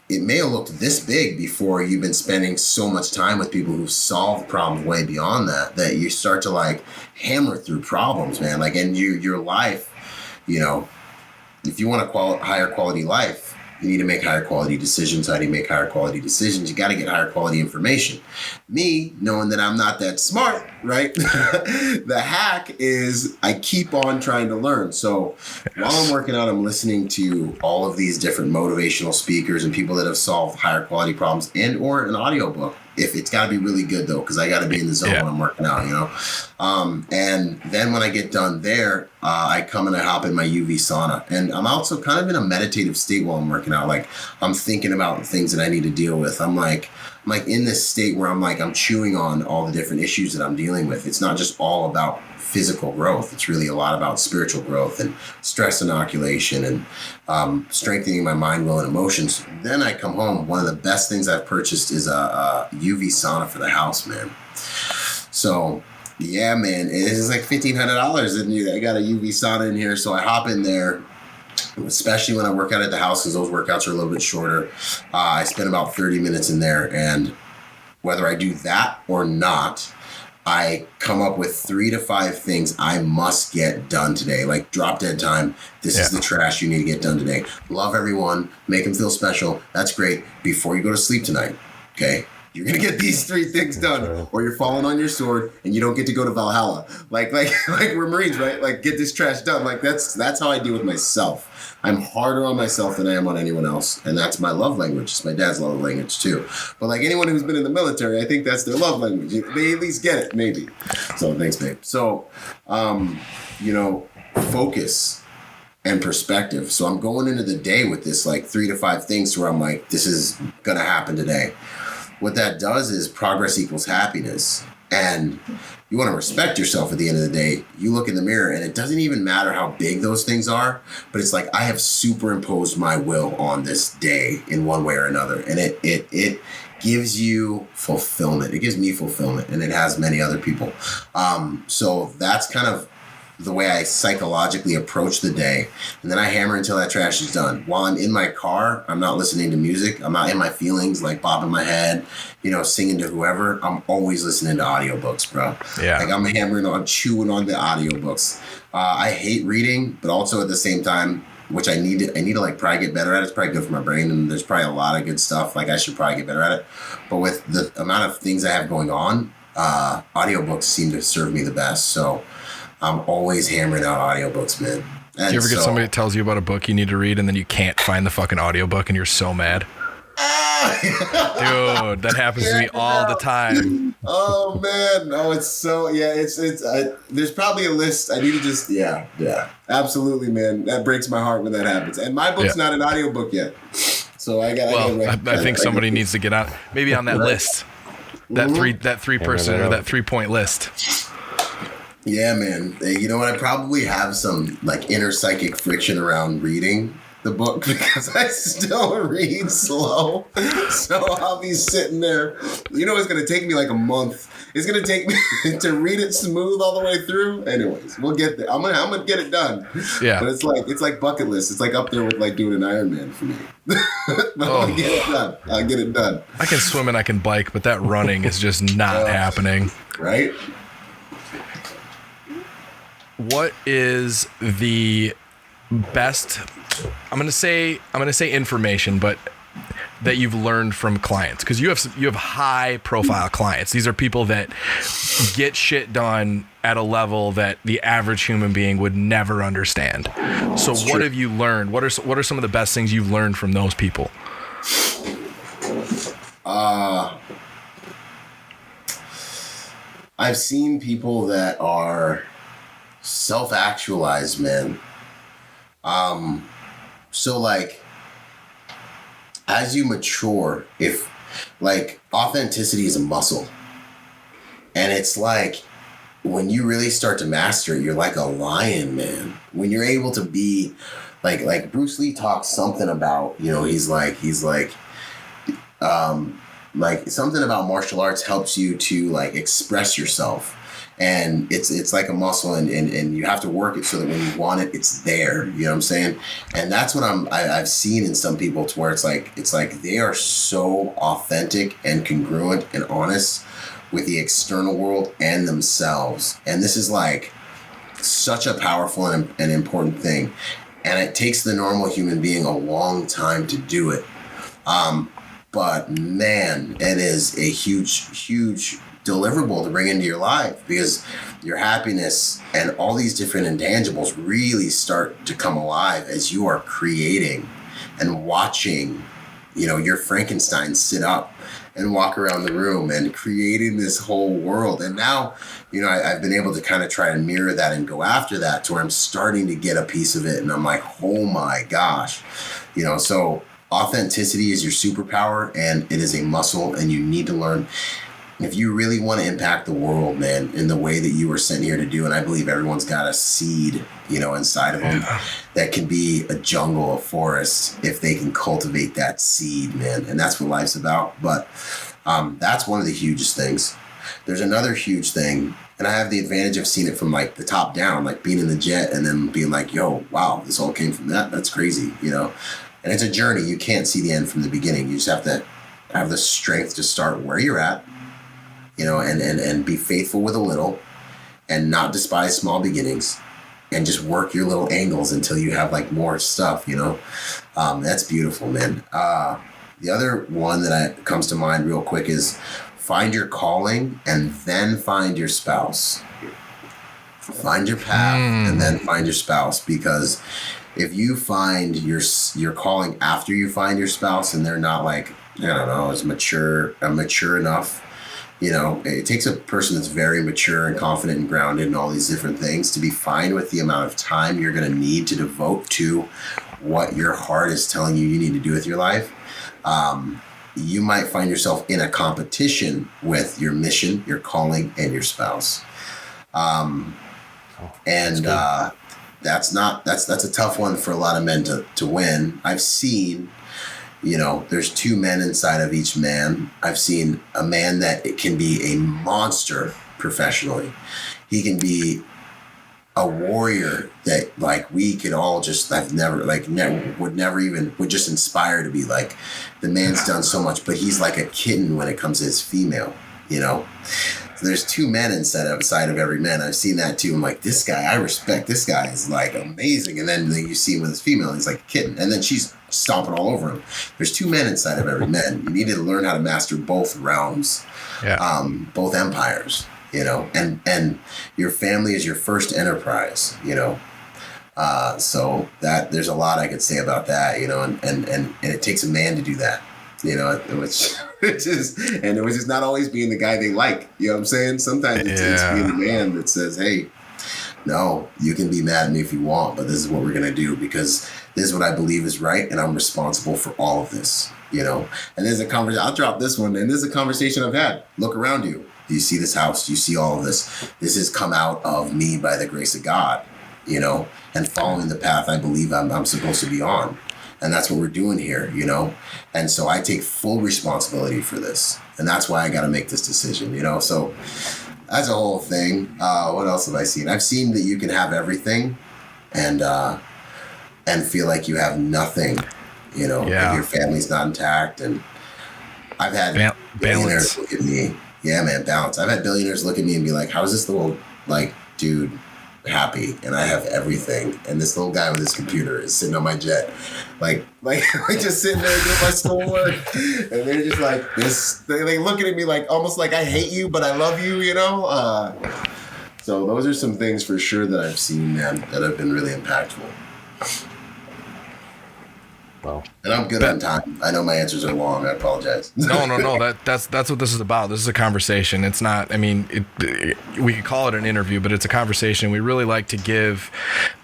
it may have looked this big before you've been spending so much time with people who've solved problems way beyond that you start to like hammer through problems, man. Like in your life, if you want a higher quality life, you need to make higher quality decisions. How do you make higher quality decisions? You got to get higher quality information. Me, knowing that I'm not that smart, right? The hack is I keep on trying to learn. So while I'm working out, I'm listening to all of these different motivational speakers and people that have solved higher quality problems or an audiobook. If it's got to be really good though, because I got to be in the zone when I'm working out, and then when I get done there, I come and I hop in my UV sauna, and I'm also kind of in a meditative state while I'm working out. Like I'm thinking about things that I need to deal with. I'm like in this state where I'm chewing on all the different issues that I'm dealing with. It's not just all about physical growth. It's really a lot about spiritual growth and stress inoculation and strengthening my mind, will, and emotions. Then I come home. One of the best things I've purchased is a UV sauna for the house, man. So yeah, man, it is like $1,500, and I got a UV sauna in here. So I hop in there, especially when I work out at the house, because those workouts are a little bit shorter. I spend about 30 minutes in there, and whether I do that or not, I come up with 3 to 5 things I must get done today. Like drop dead time. This is the trash you need to get done today. Love everyone. Make them feel special. That's great. Before you go to sleep tonight, okay? You're going to get these 3 things done, or you're falling on your sword and you don't get to go to Valhalla. Like we're Marines, right? Like get this trash done. Like that's how I deal with myself. I'm harder on myself than I am on anyone else. And that's my love language. It's my dad's love language too. But like anyone who's been in the military, I think that's their love language. They at least get it, maybe. So thanks, babe. So, focus and perspective. So I'm going into the day with this like 3 to 5 things where I'm like, this is going to happen today. What that does is progress equals happiness. And you want to respect yourself at the end of the day. You look in the mirror and it doesn't even matter how big those things are, but it's like I have superimposed my will on this day in one way or another. And it gives you fulfillment. It gives me fulfillment, and it has many other people. So that's kind of the way I psychologically approach the day. And then I hammer until that trash is done. While I'm in my car, I'm not listening to music. I'm not in my feelings, like bobbing my head, singing to whoever. I'm always listening to audiobooks, bro. Yeah. Like I'm chewing on the audiobooks. I hate reading, but also at the same time, which I need to like probably get better at. It's probably good for my brain, and there's probably a lot of good stuff. Like I should probably get better at it. But with the amount of things I have going on, audiobooks seem to serve me the best. So I'm always hammering out audiobooks, man. And do you ever get somebody that tells you about a book you need to read and then you can't find the fucking audiobook and you're so mad? Dude, that happens to me all the time. Oh man, it's so it's there's probably a list. I need to just absolutely, man. That breaks my heart when that happens. And my book's not an audiobook yet, so I think somebody needs to get on maybe on that list, that 3-point list. Yeah, man. You know what? I probably have some like inner psychic friction around reading the book because I still read slow. So I'll be sitting there. It's going to take me like a month. It's going to take me to read it smooth all the way through. Anyways, we'll get there. I'm gonna get it done. Yeah. But it's like bucket list. It's like up there with like doing an Ironman for me. But I'll get it done. I'll get it done. I can swim and I can bike, but that running is just not happening. Right? What is the best, I'm gonna say information, but that you've learned from clients? Because you have high profile clients. These are people that get shit done at a level that the average human being would never understand. So what have you learned? What are some of the best things you've learned from those people? I've seen people that are self-actualized, man. So like as you mature, if like authenticity is a muscle, and it's like when you really start to master it, you're like a lion, man. When you're able to be like Bruce Lee talks something about, he's like something about martial arts helps you to like express yourself. And it's like a muscle, and you have to work it so that when you want it, it's there. You know what I'm saying? And that's what I've seen in some people, to where it's like they are so authentic and congruent and honest with the external world and themselves. And this is like such a powerful and important thing. And it takes the normal human being a long time to do it. But man, it is a huge deliverable to bring into your life, because your happiness and all these different intangibles really start to come alive as you are creating and watching, your Frankenstein sit up and walk around the room and creating this whole world. And now, I've been able to kind of try and mirror that and go after that, to where I'm starting to get a piece of it. And I'm like, oh my gosh, so authenticity is your superpower, and it is a muscle, and you need to learn. If you really want to impact the world, man, in the way that you were sent here to do, and I believe everyone's got a seed, inside of them that can be a jungle, a forest, if they can cultivate that seed, man. And that's what life's about. But that's one of the hugest things. There's another huge thing, and I have the advantage of seeing it from like the top down, like being in the jet and then being like, yo, wow, this all came from that. That's crazy, And it's a journey. You can't see the end from the beginning. You just have to have the strength to start where you're at, and be faithful with a little, and not despise small beginnings, and just work your little angles until you have like more stuff, That's beautiful, man. The other one that comes to mind real quick is find your calling and then find your spouse. Find your path and then find your spouse, because if you find your calling after you find your spouse, and they're not like, I don't know, as mature enough, it takes a person that's very mature and confident and grounded and all these different things to be fine with the amount of time you're going to need to devote to what your heart is telling you need to do with your life. You might find yourself in a competition with your mission, your calling, and your spouse. That's a tough one for a lot of men to win. I've seen, there's two men inside of each man. I've seen a man that it can be a monster professionally. He can be a warrior that like we could all just would just inspire to be like, the man's done so much, but he's like a kitten when it comes to his female, you know? So there's two men inside of every man. I've seen that too. I'm like, this guy, I respect this guy, is like amazing. And then you see him with his female, he's like a kitten. And then she's stomping all over him. There's two men inside of every man. You need to learn how to master both realms, both empires. You know, and your family is your first enterprise, you know. So that there's a lot I could say about that, you know, and it takes a man to do that, you know, which is not always being the guy they like, you know what I'm saying? Sometimes it's being the man that says, hey, no, you can be mad at me if you want, but this is what we're going to do because this is what I believe is right, and I'm responsible for all of this, you know. And there's a conversation, I'll drop this one, and this is a conversation I've had. Look around you. Do you see this house? Do you see all of this? This has come out of me by the grace of God, you know, and following the path I believe I'm supposed to be on. And that's what we're doing here, you know. And so I take full responsibility for this. And that's why I got to make this decision, you know. So that's a whole thing. What else have I seen? I've seen that you can have everything and feel like you have nothing, you know, if your family's not intact. And I've had billionaires look at me. Yeah, man, balance. I've had billionaires look at me and be like, how is this little, like, dude happy? And I have everything. And this little guy with his computer is sitting on my jet. Like just sitting there doing my schoolwork. And they're just like, they looking at me like, almost like I hate you, but I love you, you know? So those are some things for sure that I've seen, man, that have been really impactful. Well, and I'm good on time. I know my answers are long. I apologize. No. That's what this is about. This is a conversation. It's not. I mean, we could call it an interview, but it's a conversation. We really like to give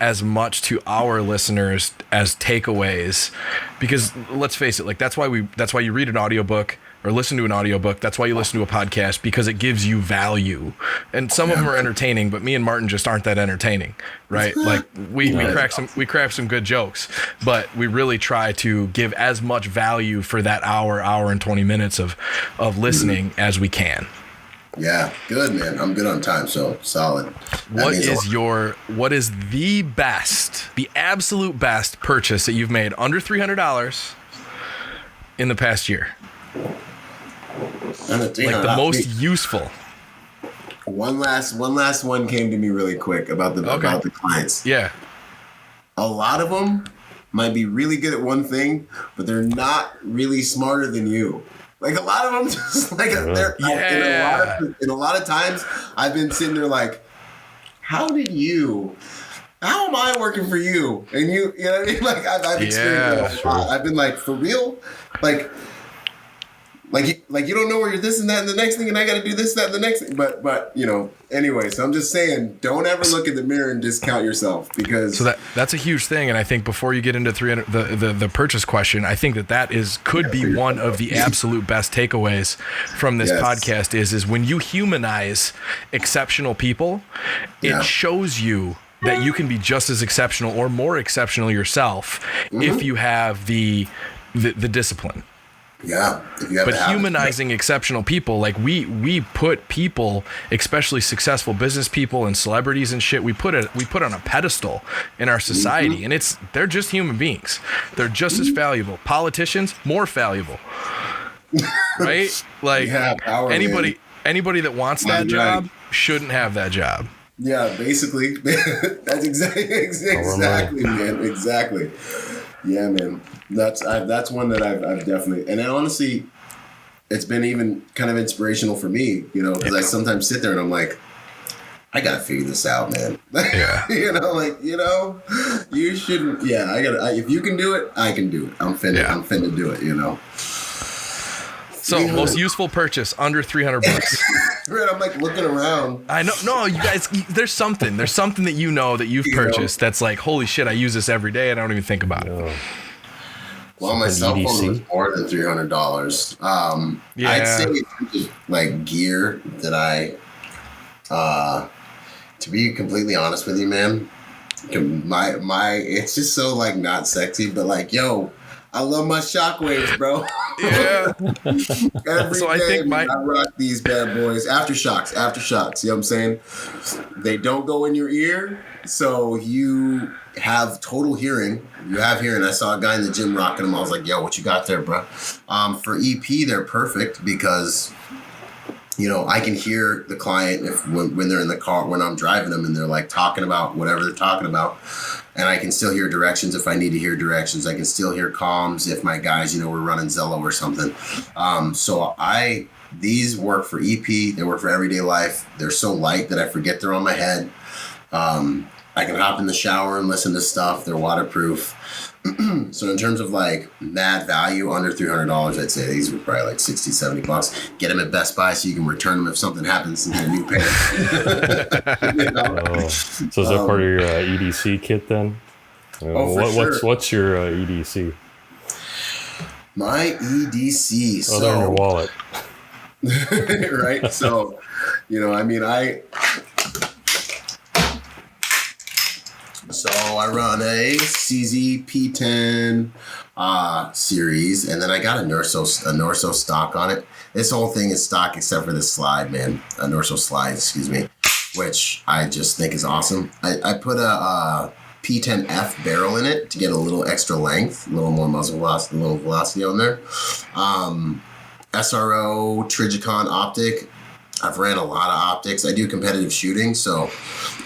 as much to our listeners as takeaways, because let's face it. Like that's why you read an audiobook or listen to an audiobook. That's why you listen to a podcast, because it gives you value. And some of them are entertaining, but me and Martin just aren't that entertaining, right? Like we crack some good jokes, but we really try to give as much value for that hour and 20 minutes of listening as we can. Yeah, good, man. I'm good on time, so solid. What is the absolute best purchase that you've made under $300 in the past year? Like the most useful. One last one came to me really quick about the clients. Yeah. A lot of them might be really good at one thing, but they're not really smarter than you. Like a lot of them just like they're in a lot of times I've been sitting there like, how am I working for you? And you know what I mean? Like I've experienced it a lot. I've been like, for real? Like you don't know where you're this and that and the next thing, and I got to do this, that, and the next thing. But you know, anyway. So I'm just saying, don't ever look in the mirror and discount yourself, because so that's a huge thing. And I think before you get into the purchase question, I think that could be one of the absolute best takeaways from this podcast is when you humanize exceptional people, it shows you that you can be just as exceptional or more exceptional yourself if you have the discipline. Yeah. But humanizing exceptional people, like we put people, especially successful business people and celebrities and shit, we put on a pedestal in our society, and they're just human beings. They're just as valuable. Politicians, more valuable. Right? Like power, anybody that wants that job shouldn't have that job. Yeah, basically. That's exactly, man. Exactly. Yeah, man. That's one that I've definitely, and honestly, it's been even kind of inspirational for me, you know, because I sometimes sit there and I'm like, I gotta figure this out, man. Yeah. You shouldn't. Yeah, if you can do it, I can do it. I'm finna do it, you know. So most useful purchase under $300. Right, I'm like looking around. I know. No, you guys. There's something that you know that you've purchased that's like, holy shit, I use this every day. I don't even think about it. Well, my cell phone was more than $300. I'd say it's like gear that to be completely honest with you, man, my it's just so like not sexy, but like, yo, I love my shockwaves, bro. Yeah. Every So I day, think man, I rock these bad boys. Aftershocks. You know what I'm saying? They don't go in your ear, so you have total hearing. You have hearing. I saw a guy in the gym rocking them. I was like, yo, what you got there, bro? For EP, they're perfect because, I can hear the client when they're in the car, when I'm driving them and they're like talking about whatever they're talking about. And I can still hear directions if I need to hear directions. I can still hear comms if my guys, we're running Zello or something. These work for EP. They work for everyday life. They're so light that I forget they're on my head. I can hop in the shower and listen to stuff. They're waterproof. So in terms of like mad value, under $300, I'd say these were probably like $60, $70. Get them at Best Buy so you can return them if something happens and get a new pair. So is that part of your EDC kit then? Sure. What's your EDC? My EDC. Other than your wallet. Right? So, I run a CZ P10 series, and then I got a Norso stock on it. This whole thing is stock except for this slide, man. A Norso slide, excuse me, which I just think is awesome. I put a P10F barrel in it to get a little extra length, a little more muzzle velocity, a little velocity on there. SRO Trigicon optic. I've ran a lot of optics. I do competitive shooting, so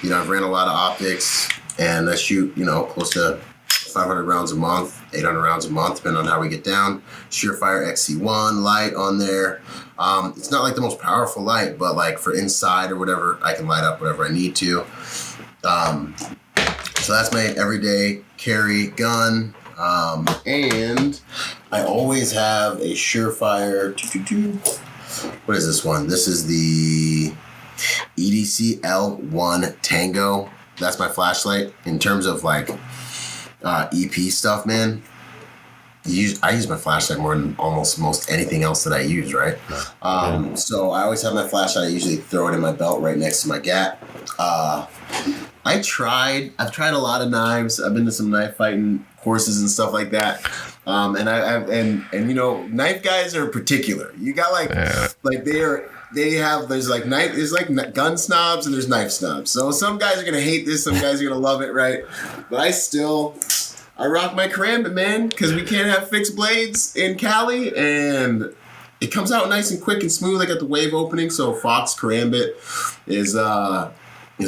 I've ran a lot of optics. And I shoot, close to 500 rounds a month, 800 rounds a month, depending on how we get down. Surefire XC1 light on there. It's not like the most powerful light, but like for inside or whatever, I can light up whatever I need to. So that's my everyday carry gun. And I always have a Surefire. What is this one? This is the EDC L1 Tango. That's my flashlight. In terms of like EP stuff, man, I use my flashlight more than almost most anything else that I use, right? So I always have my flashlight. I usually throw it in my belt right next to my gat. I've tried a lot of knives. I've been to some knife fighting courses and stuff like that. Knife guys are particular. You got there's like gun snobs and there's knife snobs. So some guys are gonna hate this, some guys are gonna love it, right? But I rock my karambit, man, because we can't have fixed blades in Cali, and it comes out nice and quick and smooth. I got the wave opening, so Fox karambit is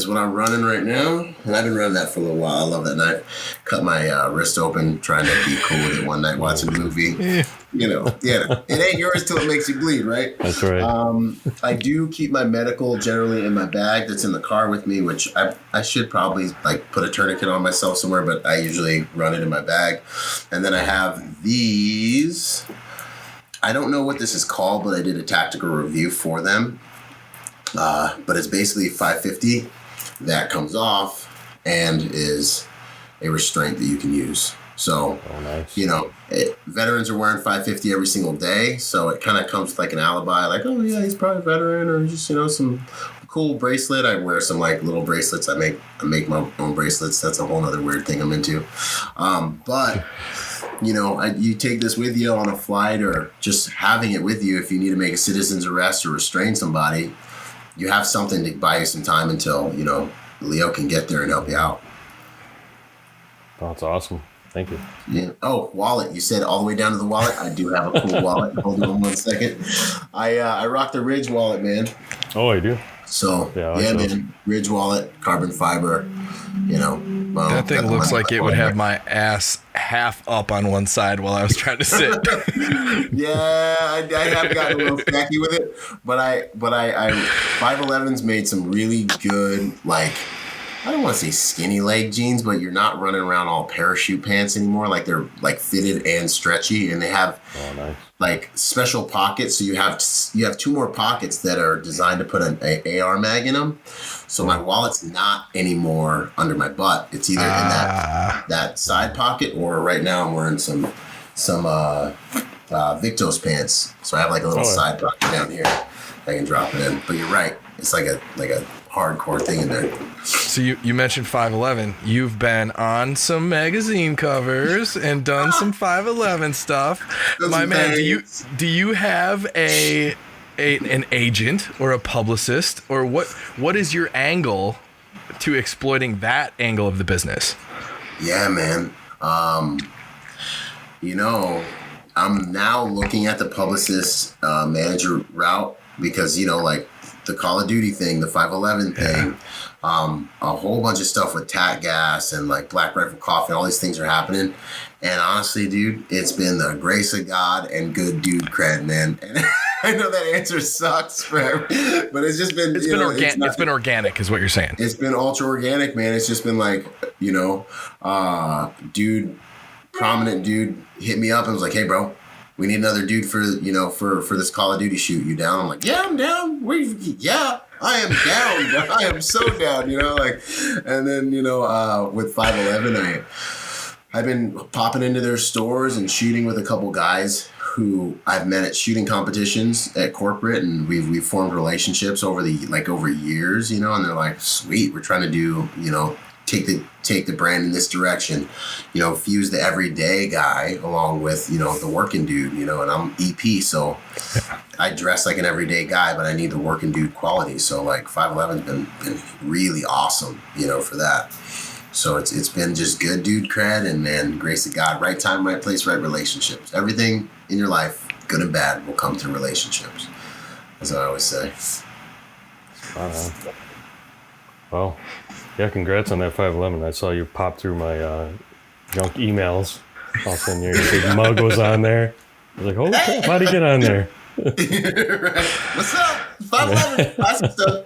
what I'm running right now, and I've been running that for a little while. I love that knife. Cut my wrist open trying to be cool with it one night watching a movie. It ain't yours till it makes you bleed, right? That's right. I do keep my medical generally in my bag that's in the car with me, which I should probably like put a tourniquet on myself somewhere, but I usually run it in my bag. And then I have these. I don't know what this is called, but I did a tactical review for them. But it's basically 550 that comes off and is a restraint that you can use. So, nice. Veterans are wearing 550 every single day. So it kind of comes with like an alibi, like, oh yeah, he's probably a veteran, or just, some cool bracelet. I wear some like little bracelets. I make my own bracelets. That's a whole other weird thing I'm into. But you take this with you on a flight, or just having it with you if you need to make a citizen's arrest or restrain somebody. You have something to buy you some time until, Leo can get there and help you out. That's awesome. Thank you. Yeah. Oh, wallet. You said all the way down to the wallet. I do have a cool wallet. Hold on 1 second. I rock the Ridge wallet, man. Oh, I do. So, man. Ridge wallet, carbon fiber, that thing looks like it would have my ass half up on one side while I was trying to sit. Yeah, I have gotten a little tacky with it, but I 511's made some really good, like, I don't want to say skinny leg jeans, but you're not running around all parachute pants anymore. Like, they're like fitted and stretchy, and they have like special pockets. So you have two more pockets that are designed to put an AR mag in them. So my wallet's not anymore under my butt. It's either in that side pocket, or right now I'm wearing some Victos pants. So I have like a little side pocket down here. I can drop it in. But you're right. It's like a hardcore thing in there. So you mentioned 5'11". You've been on some magazine covers and done some 5'11" stuff. Those My man, veins. do you have an agent or a publicist, or what is your angle to exploiting that angle of the business? Yeah, man. I'm now looking at the publicist manager route because, like the Call of Duty thing, the 511 thing, a whole bunch of stuff with Tat Gas and like Black Rifle Coffee, all these things are happening. And honestly, dude, it's been the grace of God and good dude cred, man. And I know that answer sucks forever, but it's just been, It's been organic is what you're saying. It's been ultra organic, man. It's just been like, prominent dude hit me up and was like, hey, bro, we need another dude for this Call of Duty shoot. You down? I'm like, yeah, I'm down. Yeah, I am down. Bro. I am so down, and then, with 511, I've been popping into their stores and shooting with a couple guys who I've met at shooting competitions at corporate, and we've formed relationships over years, and they're like, sweet, we're trying to do, take the brand in this direction, fuse the everyday guy along with, the working dude, and I'm EP, so I dress like an everyday guy, but I need the working dude quality. So like 511's been really awesome, for that. So it's been just good dude cred and, man, grace of God, right time, right place, right relationships. Everything in your life, good and bad, will come through relationships, as I always say. Well, yeah, congrats on that 511. I saw you pop through my junk emails. All of a sudden, your big mug was on there. I was like, holy crap, how'd he get on there? Right. What's up? 511. Awesome stuff.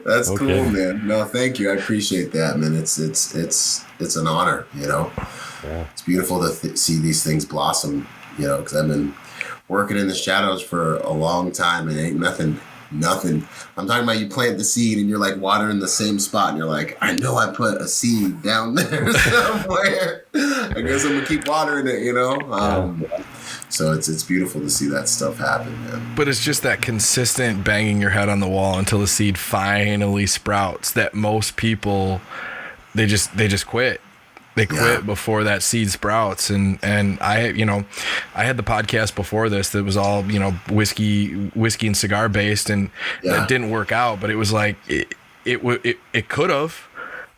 That's Okay. cool, man. No, thank you. I appreciate that, man. It's an honor, Yeah. It's beautiful to see these things blossom, because I've been working in the shadows for a long time and it ain't nothing. I'm talking about you plant the seed and you're like watering the same spot and you're like, I know I put a seed down there somewhere. I guess I'm gonna keep watering it, So it's beautiful to see that stuff happen, man. But it's just that consistent banging your head on the wall until the seed finally sprouts that most people they just quit. They quit before that seed sprouts. And I had the podcast before this that was all, whiskey and cigar based, and that didn't work out, but it was like it could have,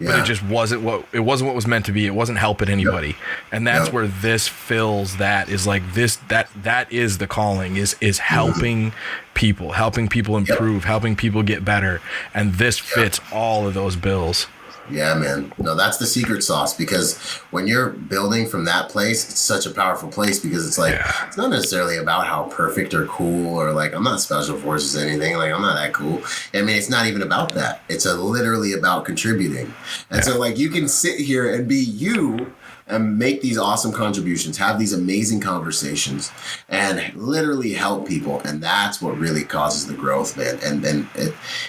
but it just wasn't what was meant to be. It wasn't helping anybody. And that's where this fills that is like this, that is the calling is helping people improve, helping people get better. And this fits all of those bills. Yeah, man. No, that's the secret sauce, because when you're building from that place, it's such a powerful place, because it's like, it's not necessarily about how perfect or cool or like, I'm not special forces or anything. Like, I'm not that cool. I mean, it's not even about that. It's literally about contributing. And so like, you can sit here and be you and make these awesome contributions, have these amazing conversations, and literally help people. And that's what really causes the growth, man. And then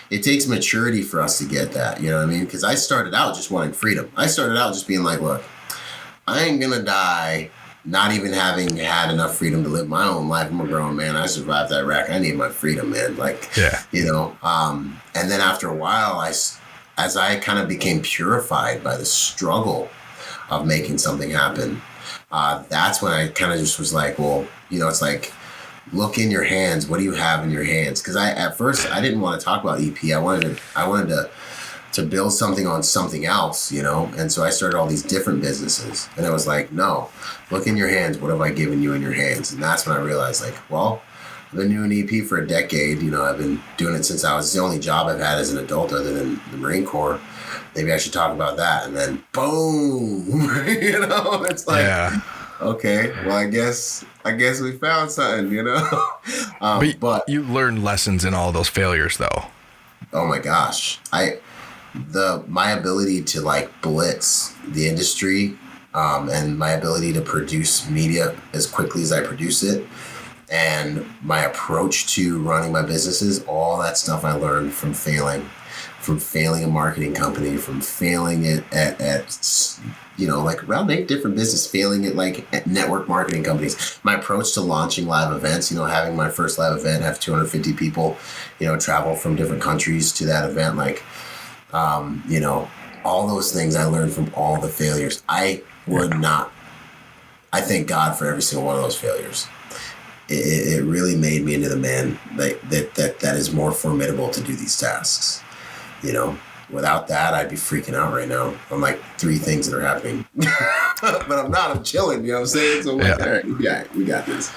it takes maturity for us to get that, you know what I mean? Because I started out just wanting freedom. I started out just being like, look, I ain't gonna die not even having had enough freedom to live my own life. I'm a grown man. I survived Iraq. I need my freedom, man. Like, and then after a while, as I kind of became purified by the struggle of making something happen, that's when I kind of just was like, well, it's like, look in your hands. What do you have in your hands? Because at first I didn't want to talk about EP. I wanted to build something on something else, and so I started all these different businesses, and I was like, no, look in your hands. What have I given you in your hands? And that's when I realized, like, well, I've been doing EP for a decade. I've been doing it since it's the only job I've had as an adult other than the Marine Corps. Maybe I should talk about that. And then boom, it's like, okay, well, I guess we found something, But you learned lessons in all those failures though. Oh my gosh. My ability to like blitz the industry, and my ability to produce media as quickly as I produce it, and my approach to running my businesses, all that stuff I learned from failing a marketing company, from failing it at like around 8 different businesses, failing it like at network marketing companies. My approach to launching live events, having my first live event, have 250 people, travel from different countries to that event. Like, all those things I learned from all the failures. I thank God for every single one of those failures. It really made me into the man that is more formidable to do these tasks. You know, without that, I'd be freaking out right now. I'm like 3 things that are happening, but I'm not. I'm chilling. You know what I'm saying? So I'm like, all right, we got this.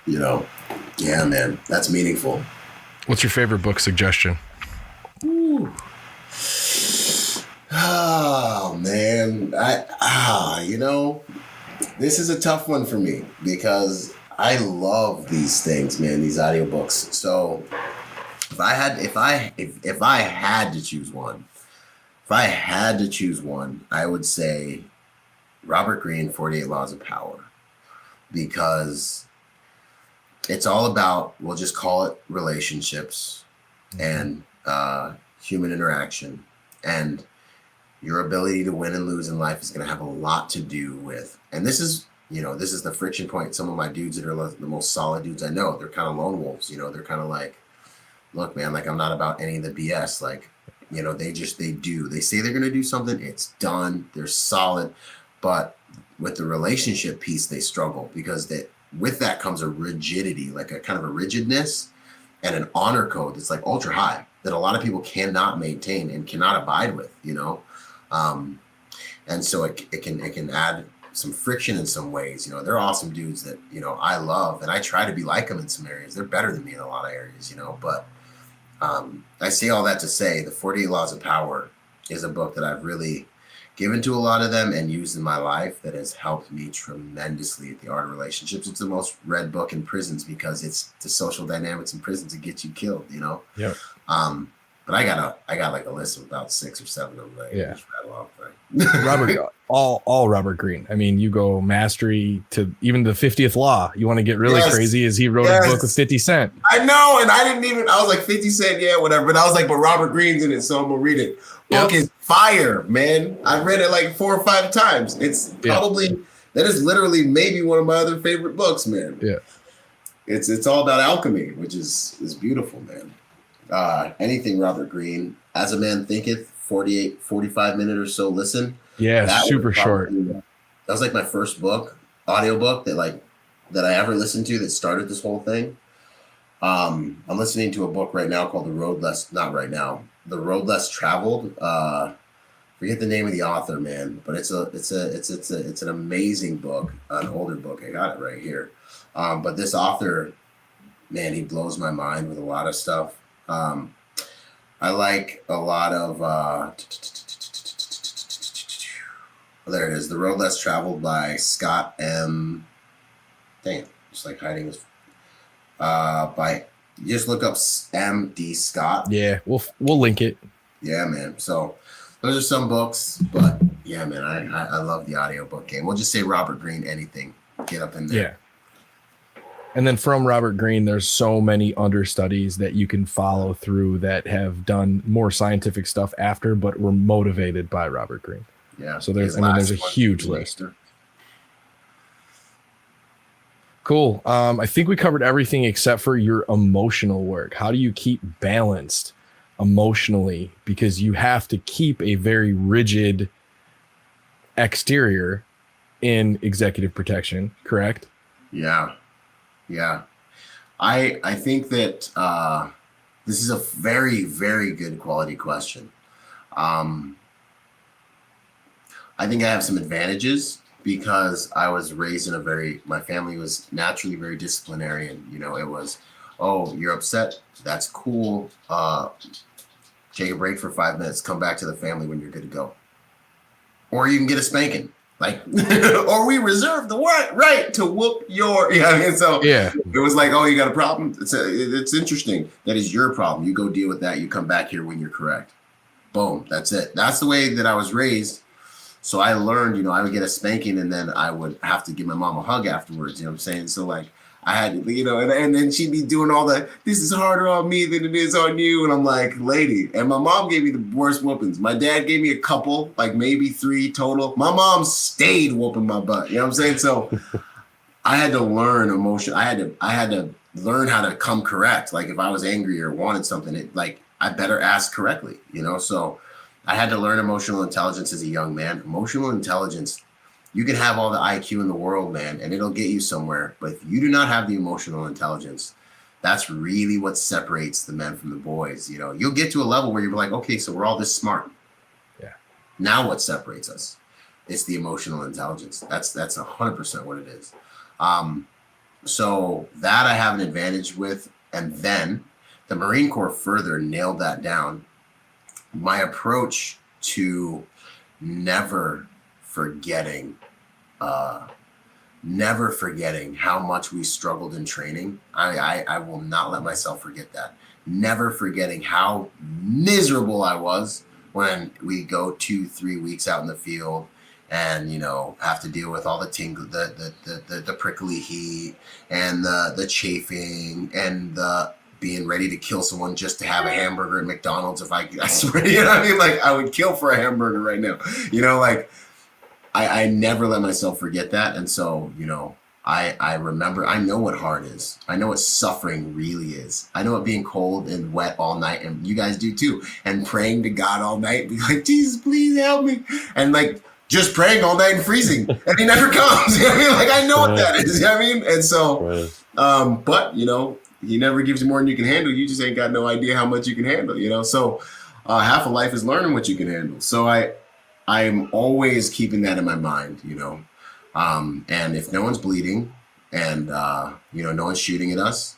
You know, yeah, man, that's meaningful. What's your favorite book suggestion? Ooh. Oh man, you know, this is a tough one for me because I love these things, man. These audiobooks. So if I had to choose one, I would say Robert Greene, 48 Laws of Power, because it's all about, we'll just call it relationships and human interaction, and your ability to win and lose in life is going to have a lot to do with, and this is the friction point. Some of my dudes that are the most solid dudes I know, they're kind of lone wolves. You know, they're kind of like, look, man, like I'm not about any of the BS. Like, you know, they say they're going to do something. It's done. They're solid. But with the relationship piece, they struggle because with that comes a rigidity, like a kind of a rigidness and an honor code that's like ultra high that a lot of people cannot maintain and cannot abide with, you know? And so it can add some friction in some ways. You know, they're awesome dudes that, you know, I love, and I try to be like them in some areas. They're better than me in a lot of areas, you know, but I say all that to say the 48 Laws of Power is a book that I've really given to a lot of them and used in my life that has helped me tremendously at the art of relationships. It's the most read book in prisons because it's the social dynamics in prisons that get you killed, you know? Yeah. But I got like a list of about 6 or 7 of them. That I just rattle off, right? Robert, all Robert Greene. I mean, you go mastery to even the 50th Law. You want to get really crazy? As he wrote a book with 50 Cent. I know, and I was like 50 Cent, yeah, whatever. But I was like, but Robert Greene's in it, so I'm gonna read it. Book is fire, man. I've read it like 4 or 5 times. It's probably that is literally maybe one of my other favorite books, man. Yeah, it's all about alchemy, which is beautiful, man. Anything Robert Greene, As a Man Thinketh, 45 minute or so listen. Yeah, super short. That was like my first audiobook that I ever listened to that started this whole thing. I'm listening to a book right now called The Road Less Traveled. Forget the name of the author, man, but it's an amazing book, an older book. I got it right here. But this author, man, he blows my mind with a lot of stuff. I like a lot of there it is, The Road Less Traveled by Scott M. Dang it, just like hiding his you just look up M.D. Scott. Yeah, we'll link it. Yeah, man. So those are some books, but yeah, man, I love the audiobook game. We'll just say Robert Greene, anything. Get up in there. Yeah. And then from Robert Greene, there's so many understudies that you can follow through that have done more scientific stuff after, but were motivated by Robert Greene. Yeah. So there's a huge list. Cool. I think we covered everything except for your emotional work. How do you keep balanced emotionally? Because you have to keep a very rigid exterior in executive protection, correct? Yeah. Yeah. I think that this is a very, very good quality question. I think I have some advantages because I was raised in my family was naturally very disciplinarian. You know, it was, oh, you're upset. That's cool. Take a break for 5 minutes. Come back to the family when you're good to go. Or you can get a spanking. Like, or we reserve the right to whoop your, and so it was like, oh, you got a problem. It's interesting. That is your problem. You go deal with that. You come back here when you're correct. Boom. That's it. That's the way that I was raised. So I learned, I would get a spanking and then I would have to give my mom a hug afterwards. You know what I'm saying? So like I had, and then she'd be doing all that. This is harder on me than it is on you. And I'm like, lady. And my mom gave me the worst whoopings. My dad gave me a couple, like maybe 3 total. My mom stayed whooping my butt. You know what I'm saying? So I had to learn emotion. I had to learn how to come correct. Like if I was angry or wanted something, I better ask correctly, So I had to learn emotional intelligence as a young man. Emotional intelligence, you can have all the IQ in the world, man, and it'll get you somewhere. But if you do not have the emotional intelligence, that's really what separates the men from the boys. You know, you'll get to a level where you're like, okay, so we're all this smart. Yeah. Now what separates us? It's the emotional intelligence. That's 100% what it is. So that I have an advantage with. And then the Marine Corps further nailed that down. My approach to never forgetting how much we struggled in training. I will not let myself forget that. Never forgetting how miserable I was when we go 2-3 weeks out in the field and, you know, have to deal with all the tingle, the prickly heat and the chafing and the being ready to kill someone just to have a hamburger at McDonald's. I swear, you know what I mean? Like, I would kill for a hamburger right now, you know, like I never let myself forget that. And so, you know, I remember, I know what hard is. I know what suffering really is. I know what being cold and wet all night, and you guys do too, and praying to God all night, be like, Jesus, please help me. And like, just praying all night and freezing, and he never comes. You know what I mean? Like, I know what that is. You know what I mean? And so, but you know, he never gives you more than you can handle. You just ain't got no idea how much you can handle, you know? So half of life is learning what you can handle. So I'm always keeping that in my mind, you know? And if no one's bleeding and, you know, no one's shooting at us,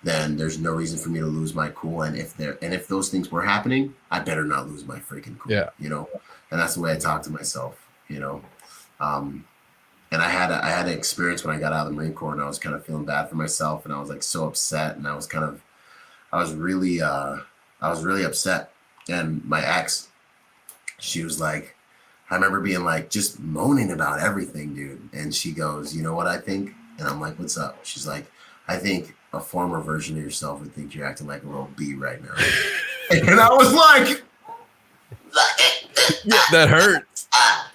then there's no reason for me to lose my cool. And if those things were happening, I better not lose my freaking cool, you know? And that's the way I talk to myself, you know? And I had an experience when I got out of the Marine Corps, and I was kind of feeling bad for myself, and I was like so upset, and I was really upset. And my ex, she was like, I remember being like, just moaning about everything, dude. And she goes, you know what I think? And I'm like, what's up? She's like, I think a former version of yourself would think you're acting like a little bee right now. And I was like, yeah, that hurt.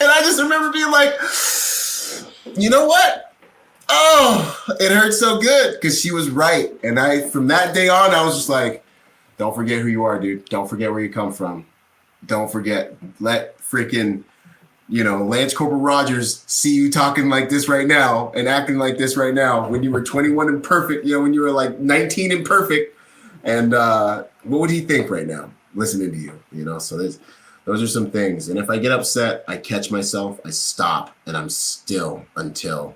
And I just remember being like, you know what? Oh, it hurt so good because she was right. And from that day on, I was just like, don't forget who you are, dude. Don't forget where you come from. Don't forget. Let freaking, you know, Lance Corporal Rodgers see you talking like this right now and acting like this right now when you were 21 and perfect, you know, when you were like 19 and perfect. And what would he think right now listening to you, you know? So those are some things. And if I get upset, I catch myself, I stop, and I'm still until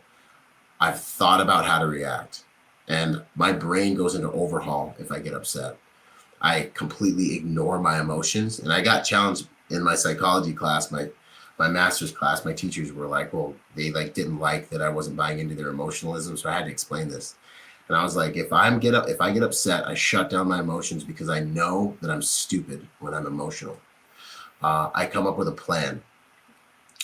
I've thought about how to react. And my brain goes into overhaul if I get upset. I completely ignore my emotions. And I got challenged in my psychology class, my master's class. My teachers were like, well, they like didn't like that I wasn't buying into their emotionalism. So I had to explain this. And I was like, if I get upset, I shut down my emotions because I know that I'm stupid when I'm emotional. I come up with a plan.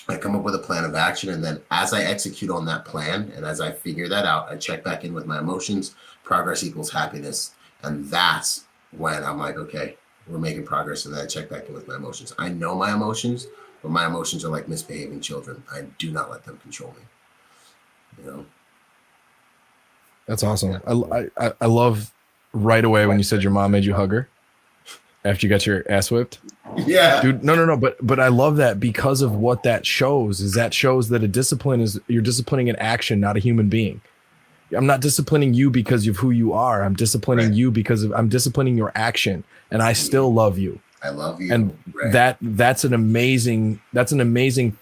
I come up with a plan of action. And then as I execute on that plan and as I figure that out, I check back in with my emotions. Progress equals happiness. And that's when I'm like, okay, we're making progress. And then I check back in with my emotions. I know my emotions, but my emotions are like misbehaving children. I do not let them control me. You know? That's awesome. I love right away when you said your mom made you hug her after you got your ass whipped. Yeah, dude. No. But I love that because of what that shows that a discipline is you're disciplining an action, not a human being. I'm not disciplining you because of who you are. I'm disciplining you because I'm disciplining your action, and I still love you. I love you. And that's an amazing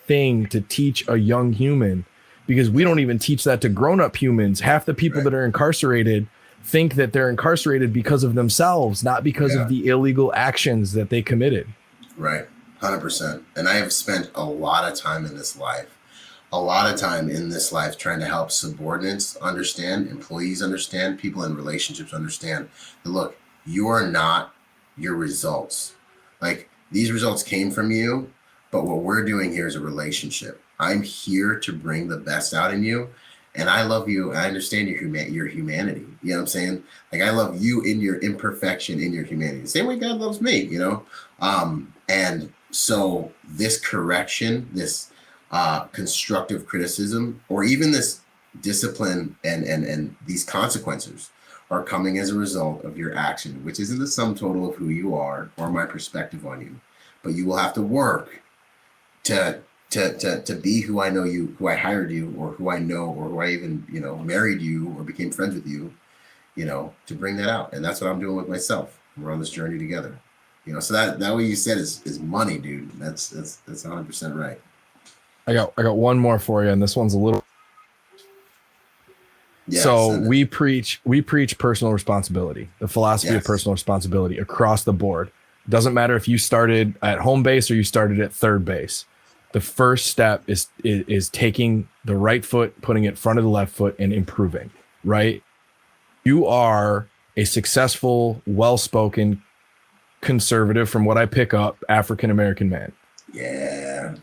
thing to teach a young human, because we don't even teach that to grown-up humans. Half the people that are incarcerated think that they're incarcerated because of themselves, not because of the illegal actions that they committed. Right. 100%. And I have spent a lot of time in this life trying to help subordinates understand, employees understand, people in relationships understand that, look, you are not your results. Like, these results came from you, but what we're doing here is a relationship. I'm here to bring the best out in you. And I love you. I understand your humanity. You know what I'm saying? Like, I love you in your imperfection, in your humanity. The same way God loves me, you know? And so this correction, this constructive criticism, or even this discipline and these consequences are coming as a result of your action, which isn't the sum total of who you are or my perspective on you. but you will have to work to be who I know you, who I hired you, or who I know, or who I even, married you or became friends with you, to bring that out. And that's what I'm doing with myself. We're on this journey together. So that what you said is money, dude. That's 100% right. I got one more for you, and this one's a little. Yeah, so we preach personal responsibility, the philosophy of Yes. personal responsibility across the board. Doesn't matter if you started at home base or you started at third base. The first step is taking the right foot, putting it in front of the left foot, and improving. Right? You are a successful, well-spoken, conservative, from what I pick up, African American man. Yeah.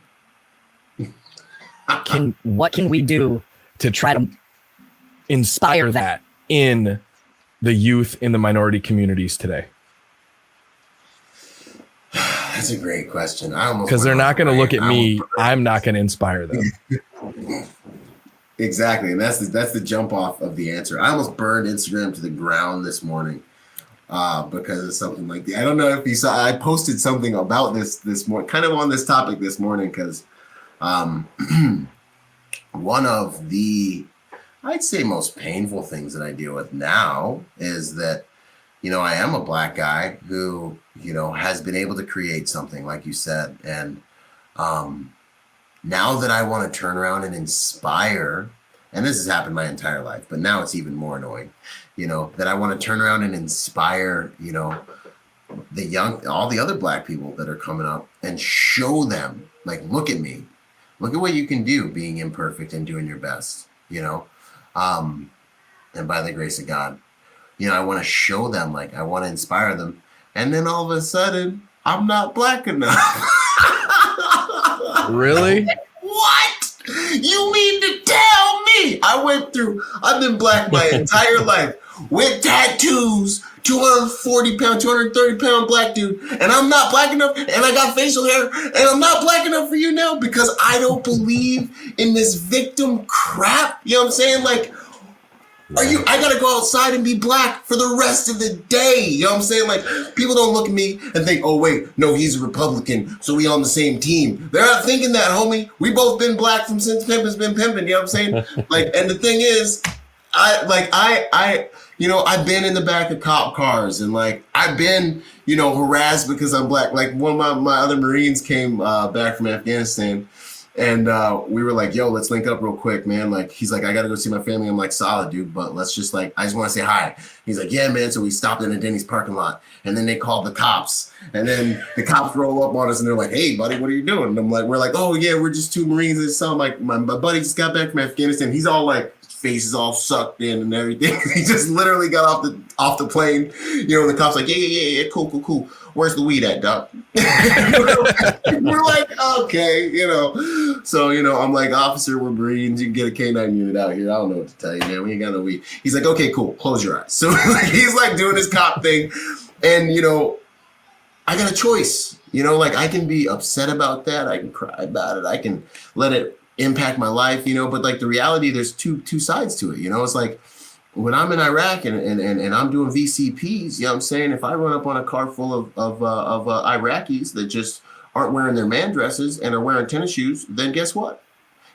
What can we do To try to inspire that in the youth in the minority communities today? That's a great question. Because they're not going to look at me. I'm not going to inspire them. Exactly, and that's the jump off of the answer. I almost burned Instagram to the ground this morning because of something like that. I don't know if you saw. I posted something about this morning, kind of on this topic this morning, because one of the, I'd say, most painful things that I deal with now is that, I am a Black guy who, has been able to create something, like you said. And now that I want to turn around and inspire, and this has happened my entire life, but now it's even more annoying, that I want to turn around and inspire, all the other Black people that are coming up and show them, like, look at me, look at what you can do being imperfect and doing your best, and by the grace of God, I want to show them, like, I want to inspire them. And then all of a sudden, I'm not Black enough. Really? What? You mean to tell me? I've been Black my entire life with tattoos, 240 pound, 230 pound Black dude, and I'm not Black enough, and I got facial hair, and I'm not Black enough for you now because I don't believe in this victim crap. You know what I'm saying? Like, I gotta go outside and be Black for the rest of the day. You know what I'm saying? Like, people don't look at me and think, oh wait, no, he's a Republican, so we on the same team. They're not thinking that, homie. We both been Black from since pimpin's been pimping. You know what I'm saying? Like, and the thing is, I've been in the back of cop cars, and like, I've been, harassed because I'm Black. Like, one of my other Marines came back from Afghanistan. And we were like, yo, let's link up real quick, man. Like, he's like, I got to go see my family. I'm like, solid, dude. But let's just I just want to say hi. He's like, yeah, man. So we stopped in a Denny's parking lot, and then they called the cops, and then the cops roll up on us and they're like, hey, buddy, what are you doing? And we're like, oh yeah, we're just two Marines. And so like, my buddy just got back from Afghanistan. He's all like, face is all sucked in and everything. He just literally got off the plane. And the cops like, yeah, cool. Where's the weed at, doc? We're like, okay, So, I'm like, officer, we're Marines. You can get a K9 unit out here. I don't know what to tell you, man. We ain't got no weed. He's like, okay, cool. Close your eyes. So he's like doing his cop thing. And, I got a choice. Like, I can be upset about that. I can cry about it. I can let it impact my life, but like the reality, there's two sides to it. It's like, when I'm in Iraq and I'm doing VCPs, you know what I'm saying? If I run up on a car full of Iraqis that just aren't wearing their man dresses and are wearing tennis shoes, then guess what?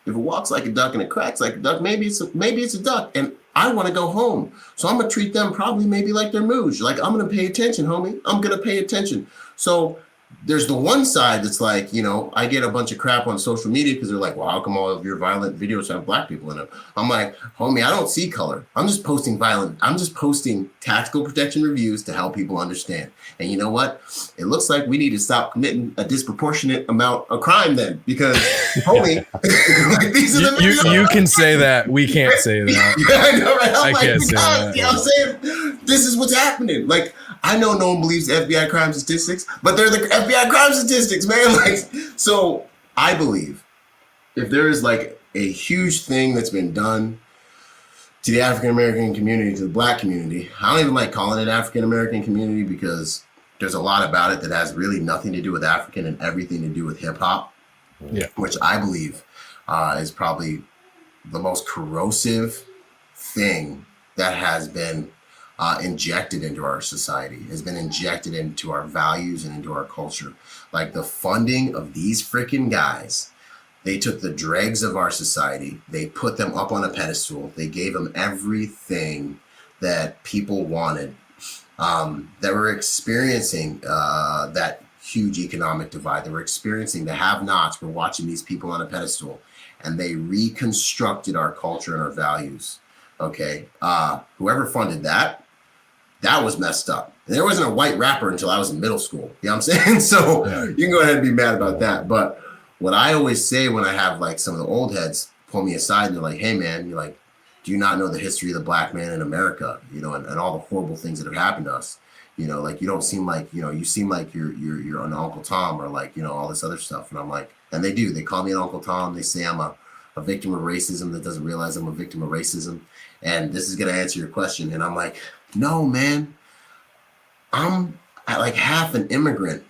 If it walks like a duck and it cracks like a duck, maybe it's a duck, and I want to go home. So I'm gonna treat them probably maybe like they're mooj. Like, I'm gonna pay attention, homie. I'm gonna pay attention. So there's the one side that's like, I get a bunch of crap on social media because they're like, well, how come all of your violent videos have Black people in them? I'm like, homie, I don't see color. I'm just posting tactical protection reviews to help people understand. And you know what? It looks like we need to stop committing a disproportionate amount of crime then, because, homie, like, these are the videos. You can say that. We can't say that. I know, right? I can't say that. You know what I'm saying? This is what's happening. Like, I know no one believes FBI crime statistics, but they're the FBI crime statistics, man. Like, so I believe if there is like a huge thing that's been done to the African American community, to the Black community, I don't even like calling it African American community because there's a lot about it that has really nothing to do with African and everything to do with hip hop, which I believe is probably the most corrosive thing that has been injected into our society, has been injected into our values and into our culture. Like the funding of these freaking guys, they took the dregs of our society, they put them up on a pedestal, they gave them everything that people wanted, that were experiencing that huge economic divide, that were experiencing the have-nots, were watching these people on a pedestal, and they reconstructed our culture and our values. Okay, whoever funded that was messed up. And there wasn't a white rapper until I was in middle school. You know what I'm saying? So you can go ahead and be mad about that. But what I always say when I have like some of the old heads pull me aside and they're like, hey man, you're like, do you not know the history of the black man in America? You know, and all the horrible things that have happened to us. You know, like you don't seem like, you know, you seem like you're an Uncle Tom or like, you know, all this other stuff. And I'm like, and they do. They call me an Uncle Tom. They say I'm a victim of racism that doesn't realize I'm a victim of racism. And this is going to answer your question. And I'm like, no, man, I'm like half an immigrant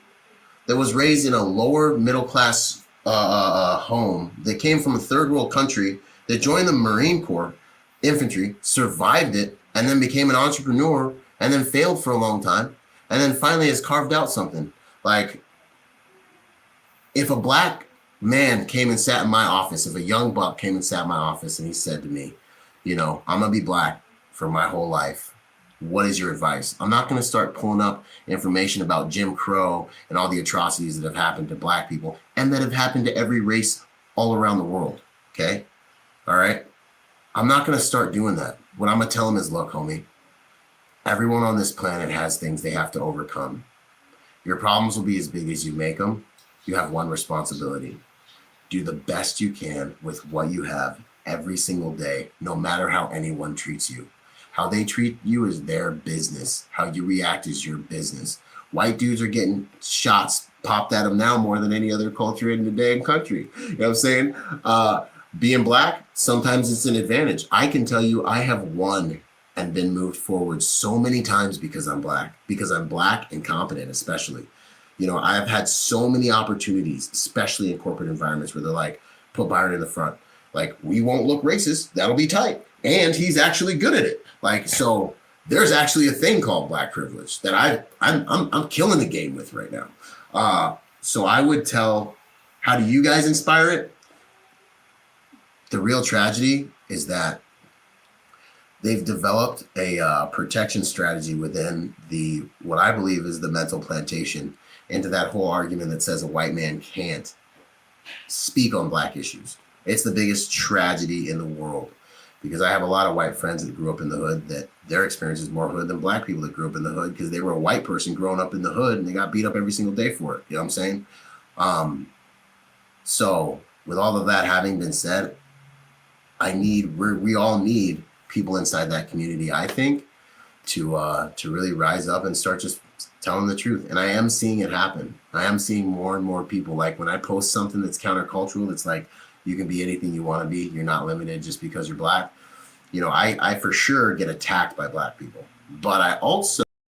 that was raised in a lower middle class home that came from a third world country, that joined the Marine Corps infantry, survived it, and then became an entrepreneur, and then failed for a long time, and then finally has carved out something. Like, if a black man came and sat in my office, if a young buck came and sat in my office and he said to me, you know, I'm gonna be black for my whole life, what is your advice? I'm not gonna start pulling up information about Jim Crow and all the atrocities that have happened to black people and that have happened to every race all around the world, okay? All right? I'm not gonna start doing that. What I'm gonna tell him is, look, homie, everyone on this planet has things they have to overcome. Your problems will be as big as you make them. You have one responsibility. Do the best you can with what you have every single day, no matter how anyone treats you. How they treat you is their business. How you react is your business. White dudes are getting shots popped at them now more than any other culture in the damn country. You know what I'm saying? Being black, sometimes it's an advantage. I can tell you I have won and been moved forward so many times because I'm black and competent, especially. You know, I've had so many opportunities, especially in corporate environments, where they're like, put Byron in the front. Like, we won't look racist. That'll be tight. And he's actually good at it. Like, so there's actually a thing called black privilege that I'm killing the game with right now. So I would tell, how do you guys inspire it? The real tragedy is that they've developed a protection strategy within what I believe is the mental plantation into that whole argument that says a white man can't speak on black issues. It's the biggest tragedy in the world, because I have a lot of white friends that grew up in the hood that their experience is more hood than black people that grew up in the hood, because they were a white person growing up in the hood and they got beat up every single day for it. You know what I'm saying? So with all of that having been said, we all need people inside that community, I think, to really rise up and start just telling the truth. And I am seeing it happen. I am seeing more and more people, like when I post something that's countercultural, it's like, you can be anything you want to be. You're not limited just because you're black. You know, I for sure get attacked by black people, but I also